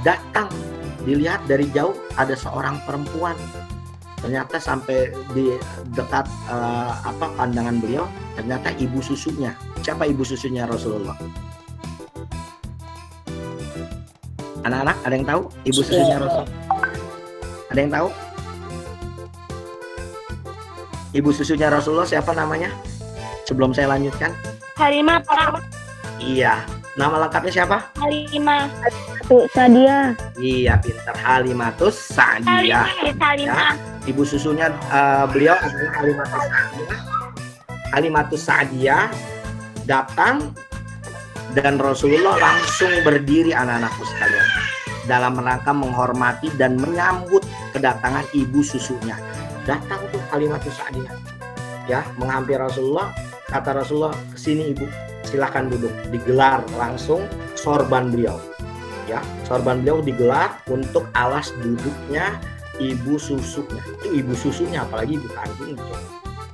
datang, dilihat dari jauh ada seorang perempuan. Ternyata sampai di dekat pandangan beliau, ternyata ibu susunya. Siapa ibu susunya Rasulullah? Anak-anak ada yang tahu ibu susunya Rasulullah? Ada yang tahu? Ibu susunya Rasulullah siapa namanya? Sebelum saya lanjutkan. Halimah, Pak. Iya. Nama lengkapnya siapa? Halimah. Sadia. Iya, pintar. Halimatus Sa'diyah. Halimah. Ya, ibu susunya beliau adalah Halimatus Sa'diyah. Halimatus Sa'diyah datang dan Rasulullah langsung berdiri, anak-anakku sekalian, dalam rangka menghormati dan menyambut kedatangan ibu susunya. Datang tuh Halimatus Sa'diyah, ya, menghampiri Rasulullah. Kata Rasulullah, kesini ibu, silakan duduk. Digelar langsung sorban beliau. Ya, sorban beliau digelar untuk alas duduknya ibu susunya. Itu ibu susunya, apalagi ibu kandungnya.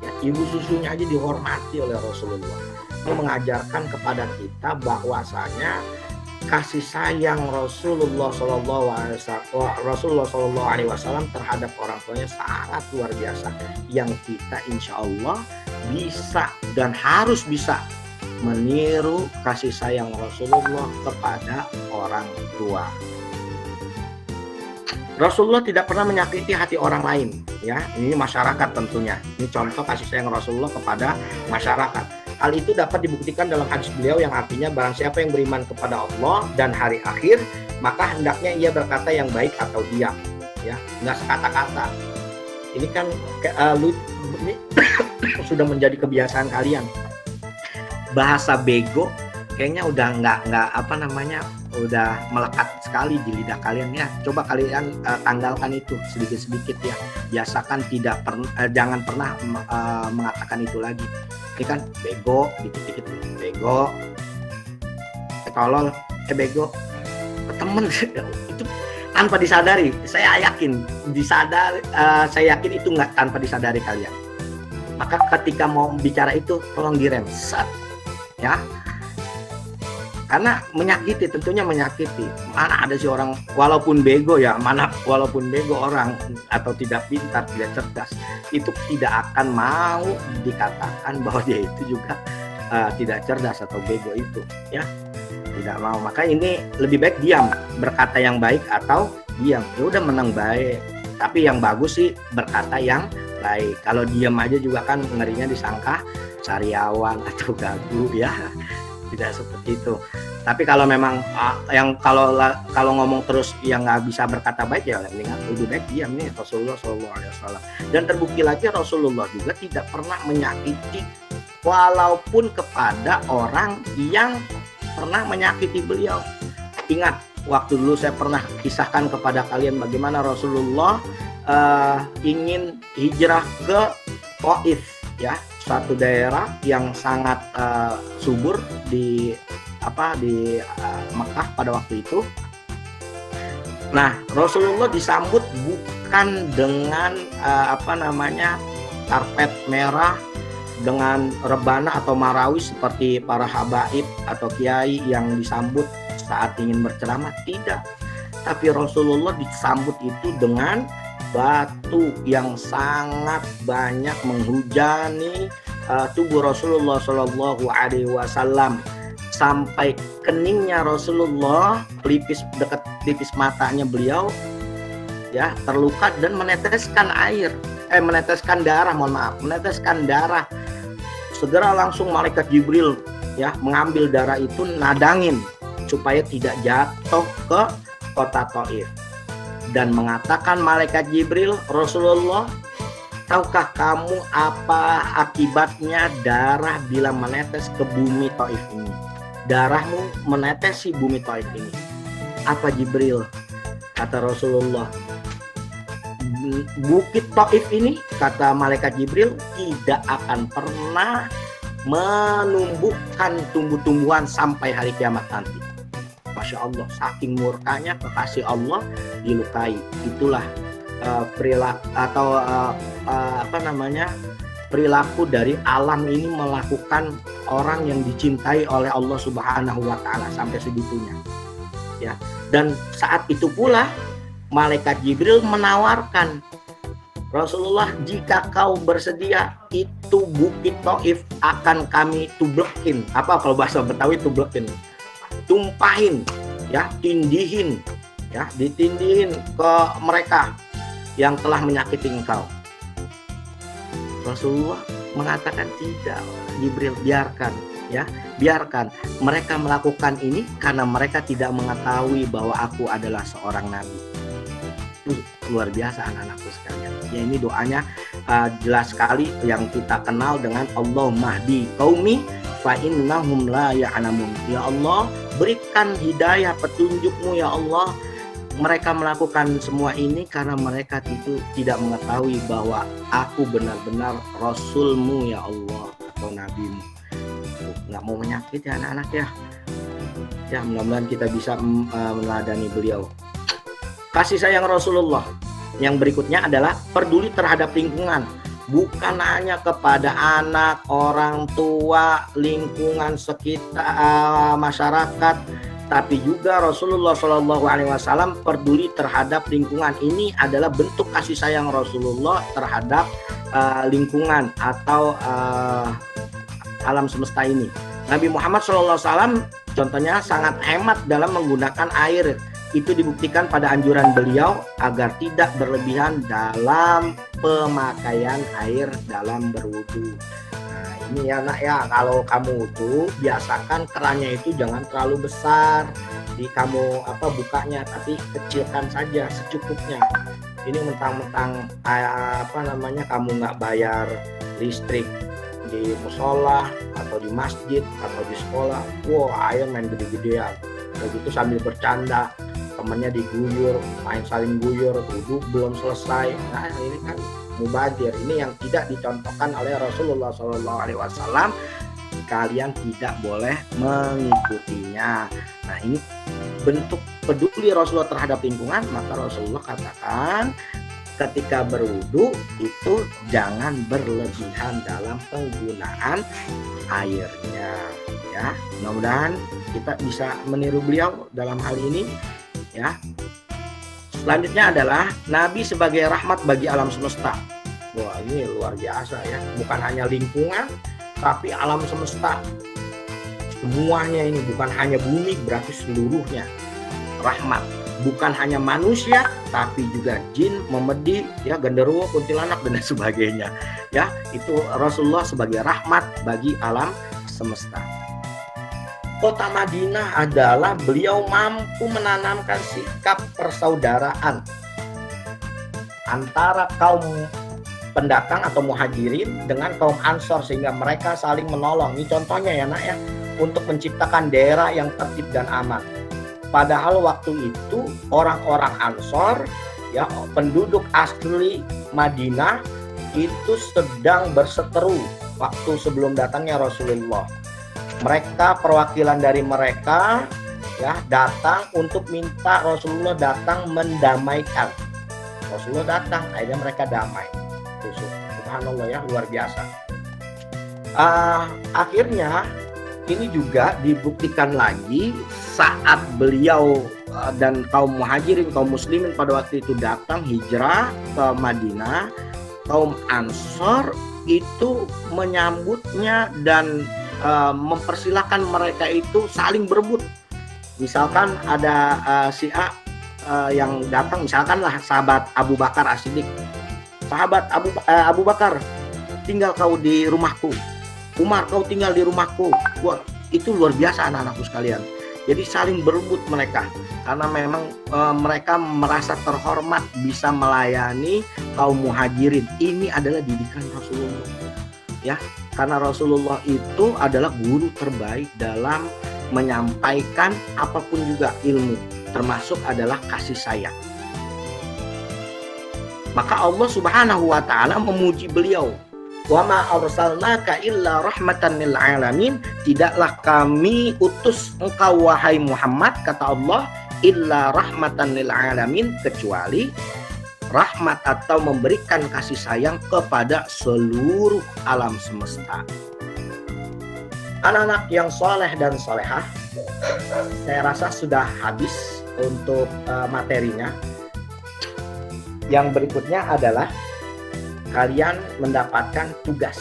Ya, ibu susunya aja dihormati oleh Rasulullah. Ini mengajarkan kepada kita bahwasanya kasih sayang Rasulullah Shallallahu Alaihi Wasallam terhadap orang tuanya sangat luar biasa. Yang kita insya Allah bisa dan harus bisa meniru kasih sayang Rasulullah kepada orang tua. Rasulullah tidak pernah menyakiti hati orang lain, ya. Ini masyarakat tentunya. Ini contoh kasih sayang Rasulullah kepada masyarakat. Hal itu dapat dibuktikan dalam hadis beliau yang artinya barang siapa yang beriman kepada Allah dan hari akhir, maka hendaknya ia berkata yang baik atau diam, ya, nggak sekata-kata. Ini kan ini sudah menjadi kebiasaan kalian. Bahasa bego kayaknya udah nggak udah melekat sekali di lidah kalian, ya. Coba kalian tanggalkan itu sedikit-sedikit, ya. Biasakan jangan pernah mengatakan itu lagi. Ini kan bego, dikit-dikit bego, tolol, bego, temen itu tanpa disadari. Saya yakin itu nggak tanpa disadari kalian. Maka ketika mau bicara itu tolong direm, set. ya. Karena menyakiti, tentunya menyakiti. Mana ada sih orang walaupun bego ya, walaupun bego orang atau tidak pintar, tidak cerdas, itu tidak akan mau dikatakan bahwa dia itu juga tidak cerdas atau bego itu, ya. Tidak mau. Maka ini lebih baik diam, berkata yang baik atau diam. Ya udah, menang baik. Tapi yang bagus sih berkata yang baik. Kalau diam aja juga kan ngerinya disangka sariawan atau gagu, ya. Tidak seperti itu. Tapi kalau memang yang kalau ngomong terus yang nggak bisa berkata baik, ya lebih baik diam nih Rasulullah SAW. Dan terbukti lagi Rasulullah juga tidak pernah menyakiti walaupun kepada orang yang pernah menyakiti beliau. Ingat waktu dulu saya pernah kisahkan kepada kalian bagaimana Rasulullah ingin hijrah ke Taif, ya, suatu daerah yang sangat subur di Mekah pada waktu itu. Nah, Rasulullah disambut bukan dengan karpet merah dengan rebana atau marawis seperti para habaib atau kiai yang disambut saat ingin berceramah, tidak. Tapi Rasulullah disambut itu dengan batu yang sangat banyak menghujani tubuh Rasulullah Shallallahu Alaihi Wasallam sampai keningnya Rasulullah, dekat pelipis matanya beliau, ya, terluka dan meneteskan darah. Segera langsung malaikat Jibril, ya, mengambil darah itu, nadangin supaya tidak jatuh ke kota Taif. Dan mengatakan malaikat Jibril, Rasulullah, tahukah kamu apa akibatnya darah bila menetes ke bumi Taif ini? Darahmu menetesi bumi Taif ini. Apa Jibril? Kata Rasulullah, bukit Taif ini, kata malaikat Jibril, tidak akan pernah menumbuhkan tumbuh-tumbuhan sampai hari kiamat nanti. Masya Allah, saking murkanya kekasih Allah dilukai. Itulah perilaku atau perilaku dari alam ini melakukan orang yang dicintai oleh Allah Subhanahu wa Ta'ala sampai segitunya, ya. Dan saat itu pula malaikat Jibril menawarkan, Rasulullah, jika kau bersedia, itu bukit Taif akan kami tublekin. Apa kalau bahasa Betawi tublekin? Tumpahin, ya, tindihin, ya, ditindihin ke mereka yang telah menyakiti engkau. Rasulullah mengatakan tidak, Jibril, biarkan, ya, biarkan mereka melakukan ini karena mereka tidak mengetahui bahwa aku adalah seorang nabi. Luar biasa anak-anakku sekalian. Ya, ini doanya jelas sekali yang kita kenal dengan Allahumma hdi qaumi fa innahum la ya'lamun. Ya Allah, berikan hidayah petunjukmu ya Allah. Mereka melakukan semua ini karena mereka itu tidak mengetahui bahwa aku benar-benar Rasulmu ya Allah atau Nabimu. Nggak mau menyakiti anak-anak ya. Ya, mudah-mudahan kita bisa meneladani beliau. Kasih sayang Rasulullah yang berikutnya adalah peduli terhadap lingkungan. Bukan hanya kepada anak, orang tua, lingkungan sekitar, masyarakat, tapi juga Rasulullah SAW peduli terhadap lingkungan. Ini adalah bentuk kasih sayang Rasulullah terhadap lingkungan atau alam semesta ini. Nabi Muhammad SAW contohnya sangat hemat dalam menggunakan air. Itu dibuktikan pada anjuran beliau agar tidak berlebihan dalam pemakaian air dalam berwudu. Nah, ini ya nak ya, kalau kamu wudu biasakan kerannya itu jangan terlalu besar di kamu bukanya, tapi kecilkan saja secukupnya. Ini mentang-mentang kamu nggak bayar listrik di musola atau di masjid atau di sekolah, air main gede-gedean, begitu sambil bercanda, temannya diguyur, main saling guyur, wudu belum selesai. Nah, ini kan mubazir. Ini yang tidak dicontohkan oleh Rasulullah SAW. Kalian tidak boleh mengikutinya. Nah, ini bentuk peduli Rasulullah terhadap lingkungan. Maka Rasulullah katakan, ketika berwudu itu jangan berlebihan dalam penggunaan airnya ya. Mudah-mudahan kita bisa meniru beliau dalam hal ini ya. Selanjutnya adalah Nabi sebagai rahmat bagi alam semesta. Wah, ini luar biasa ya. Bukan hanya lingkungan tapi alam semesta. Semuanya ini, bukan hanya bumi, berarti seluruhnya rahmat. Bukan hanya manusia tapi juga jin, memedi, ya, genderuwo, kuntilanak dan sebagainya. Ya, itu Rasulullah sebagai rahmat bagi alam semesta. Kota Madinah adalah beliau mampu menanamkan sikap persaudaraan antara kaum pendatang atau muhajirin dengan kaum ansor sehingga mereka saling menolong. Ini contohnya ya nak ya, untuk menciptakan daerah yang tertib dan aman. Padahal waktu itu orang-orang Ansor, ya, penduduk asli Madinah itu sedang berseteru waktu sebelum datangnya Rasulullah. Mereka, perwakilan dari mereka, ya, datang untuk minta Rasulullah datang mendamaikan. Rasulullah datang, akhirnya mereka damai. Subhanallah ya, luar biasa. Akhirnya ini juga dibuktikan lagi saat beliau dan kaum muhajirin, kaum muslimin pada waktu itu datang hijrah ke Madinah, kaum Ansor itu menyambutnya dan mempersilahkan mereka itu saling berebut. Misalkan ada si A yang datang, misalkanlah sahabat Abu Bakar As-Siddiq, sahabat Abu Bakar, tinggal kau di rumahku. Umar, kau tinggal di rumahku. Wah, itu luar biasa anak-anakku sekalian. Jadi saling berebut mereka karena memang mereka merasa terhormat bisa melayani kaum muhajirin. Ini adalah didikan Rasulullah. Ya, karena Rasulullah itu adalah guru terbaik dalam menyampaikan apapun juga ilmu, termasuk adalah kasih sayang. Maka Allah Subhanahu wa taala memuji beliau. Wa ma arsalnaka illa rahmatan lil alamin, tidaklah kami utus engkau wahai Muhammad, kata Allah, illa rahmatan lil alamin, kecuali rahmat atau memberikan kasih sayang kepada seluruh alam semesta. Anak-anak yang soleh dan solehah, saya rasa sudah habis untuk materinya. Yang berikutnya adalah kalian mendapatkan tugas.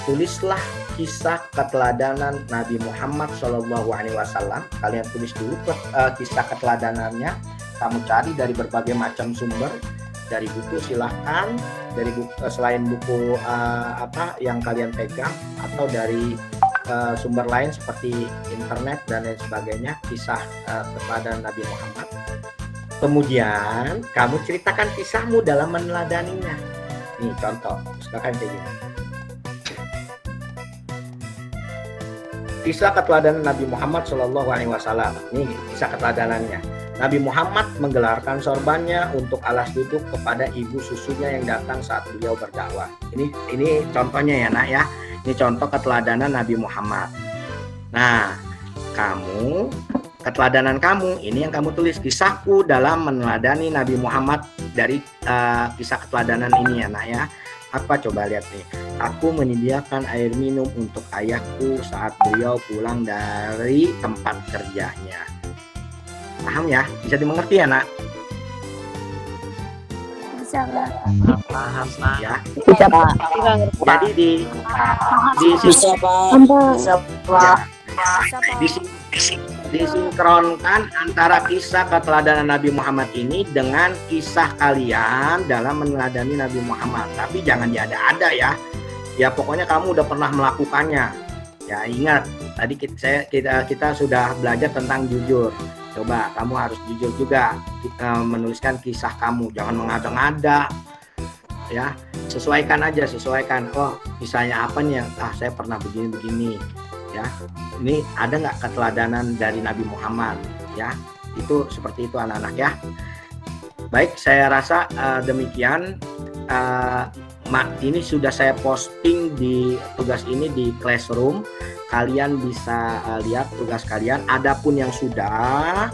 Tulislah kisah keteladanan Nabi Muhammad SAW. Kalian tulis dulu kisah keteladanannya. Kamu cari dari berbagai macam sumber, dari buku silahkan, dari buku, selain buku yang kalian pegang, atau dari sumber lain seperti internet dan lain sebagainya, kisah keteladanan Nabi Muhammad. Kemudian kamu ceritakan kisahmu dalam meneladaninya. Nih contoh, misalkan kayak gini. Kisah keteladanan Nabi Muhammad SAW. Ini kisah keteladanannya. Nabi Muhammad menggelarkan sorbannya untuk alas duduk kepada ibu susunya yang datang saat beliau berdakwah. Ini contohnya ya nak ya. Ini contoh keteladanan Nabi Muhammad. Nah, keteladanan kamu ini yang kamu tulis, kisahku dalam meneladani Nabi Muhammad dari kisah keteladanan ini ya nak ya. Apa coba lihat nih. Aku menyediakan air minum untuk ayahku saat beliau pulang dari tempat kerjanya. Paham ya? Bisa dimengerti ya nak? Bisa nggak? Paham ya. Bisa Pak. Jadi di Bisa Pak. Bisa Pak. disinkronkan antara kisah keteladanan Nabi Muhammad ini dengan kisah kalian dalam meneladani Nabi Muhammad. Tapi jangan diada-ada ya. Ya pokoknya kamu udah pernah melakukannya. Ya ingat, tadi kita sudah belajar tentang jujur. Coba kamu harus jujur juga menuliskan kisah kamu, jangan mengada-ngada. Ya, sesuaikan aja. Oh, kisahnya apa nih yang saya pernah begini-begini. Ya, ini ada nggak keteladanan dari Nabi Muhammad? Ya, itu seperti itu anak-anak ya. Baik, saya rasa demikian. Ini sudah saya posting di tugas ini di Classroom. Kalian bisa lihat tugas kalian. Adapun yang sudah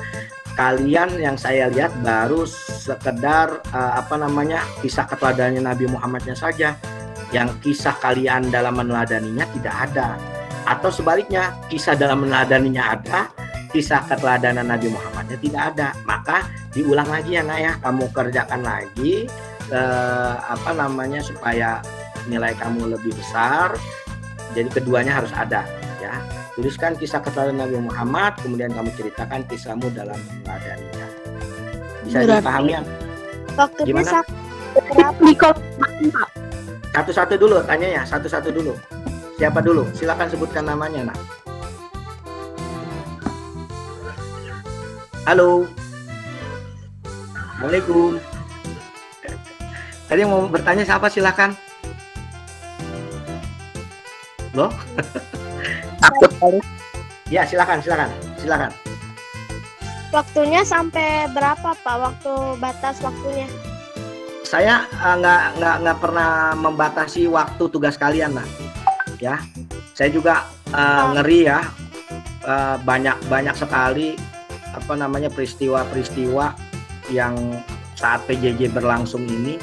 kalian yang saya lihat baru sekedar kisah keteladanan Nabi Muhammadnya saja. Yang kisah kalian dalam meneladaninya tidak ada. Atau sebaliknya, kisah dalam meneladaninya ada, kisah keteladanan Nabi Muhammadnya tidak ada. Maka diulang lagi ya nak ya, kamu kerjakan lagi supaya nilai kamu lebih besar. Jadi keduanya harus ada ya. Tuliskan kisah keteladanan Nabi Muhammad, kemudian kamu ceritakan kisahmu dalam meneladaninya. Bisa dipahami ya? Gimana? Satu-satu dulu tanyanya, satu-satu dulu. Siapa dulu? Silakan sebutkan namanya, nak. Halo. Assalamualaikum. Tadi yang mau bertanya siapa? Silakan. Loh? Takut kali. Ya, silakan. Waktunya sampai berapa Pak? Batas waktunya? Saya nggak pernah membatasi waktu tugas kalian, nah. Ya, saya juga ngeri ya. Banyak sekali peristiwa-peristiwa yang saat PJJ berlangsung ini.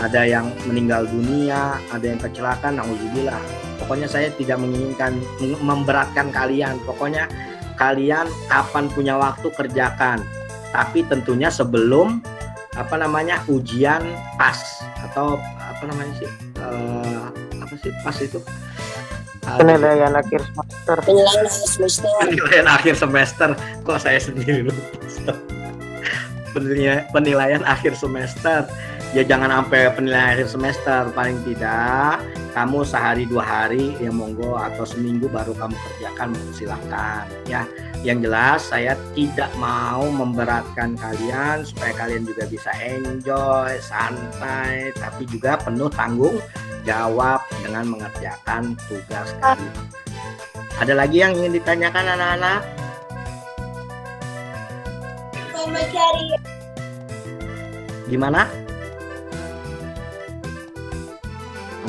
Ada yang meninggal dunia, ada yang kecelakaan, nauzubillah. Pokoknya saya tidak menginginkan memberatkan kalian. Pokoknya kalian kapan punya waktu kerjakan. Tapi tentunya sebelum ujian pas atau pas itu Penilaian akhir semester. Penilaian akhir semester. Kok saya sendiri lupa. Penilaian akhir semester. Ya jangan sampai penilaian akhir semester, paling tidak kamu sehari 2 hari ya monggo, atau seminggu baru kamu kerjakan, silahkan ya. Yang jelas saya tidak mau memberatkan kalian, supaya kalian juga bisa enjoy, santai, tapi juga penuh tanggung jawab dengan mengerjakan tugas kalian. Ada lagi yang ingin ditanyakan anak-anak? Gimana?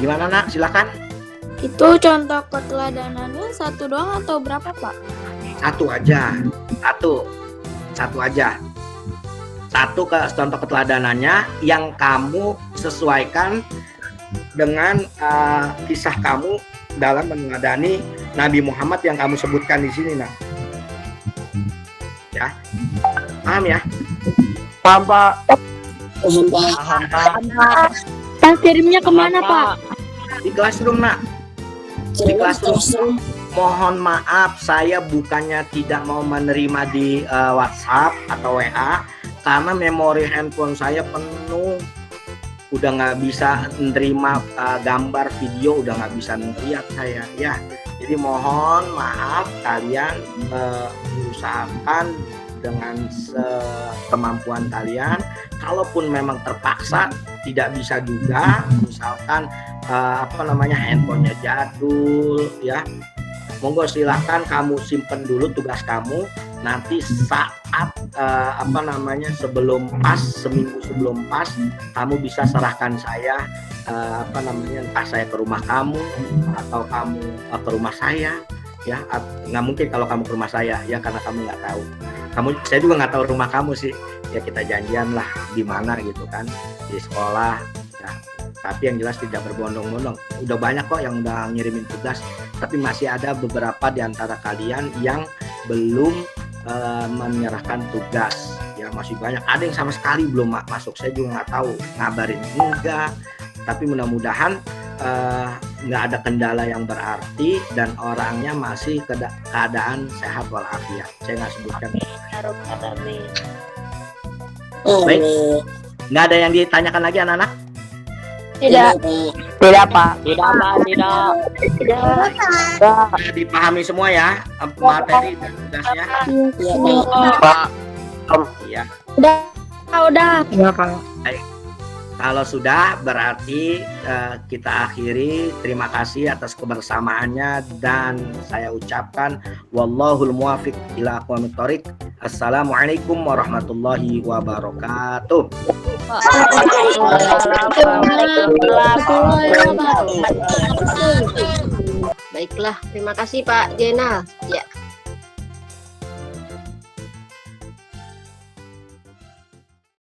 Gimana nak? Silakan. Itu contoh keteladanannya satu doang atau berapa Pak? Satu aja. Satu contoh keteladanannya yang kamu sesuaikan dengan kisah kamu dalam meneladani Nabi Muhammad yang kamu sebutkan di sini, nak. Ya, paham ya? Paham Pak. Pas kirimnya kemana Pak? Di Classroom, nak. Di Classroom. Mohon maaf, saya bukannya tidak mau menerima di WhatsApp atau WA, karena memori handphone saya penuh. Udah nggak bisa menerima gambar, video, udah nggak bisa ngeliat saya ya. Jadi mohon maaf, kalian usahakan dengan kemampuan kalian. Kalaupun memang terpaksa tidak bisa juga, misalkan handphonenya jadul ya, monggo silahkan kamu simpen dulu tugas kamu. Nanti saat sebelum pas, seminggu sebelum pas, kamu bisa serahkan saya, entah saya ke rumah kamu atau kamu ke rumah saya ya. Nggak mungkin kalau kamu ke rumah saya ya, karena kamu nggak tahu. Saya juga nggak tahu rumah kamu sih ya, kita janjian lah di mana gitu kan, di sekolah ya. Tapi yang jelas tidak berbondong-bondong. Udah banyak kok yang udah ngirimin tugas, tapi masih ada beberapa di antara kalian yang belum menyerahkan tugas ya, masih banyak. Ada yang sama sekali belum masuk, saya juga nggak tahu, ngabarin enggak. Tapi mudah-mudahan nggak ada kendala yang berarti dan orangnya masih keadaan sehat walafiat. Saya nggak sebutkan. Baik, nggak ada yang ditanyakan lagi anak-anak? Tidak. Tidak Pak. Dipahami semua ya materi dan tugasnya. Pak. Iya. Udah. Iya Pak. Baik. Kalau sudah berarti kita akhiri. Terima kasih atas kebersamaannya dan saya ucapkan wallahul muwaffiq ila aqwamit thoriq. Assalamualaikum warahmatullahi wabarakatuh. Baiklah, terima kasih Pak Jenal. Ya.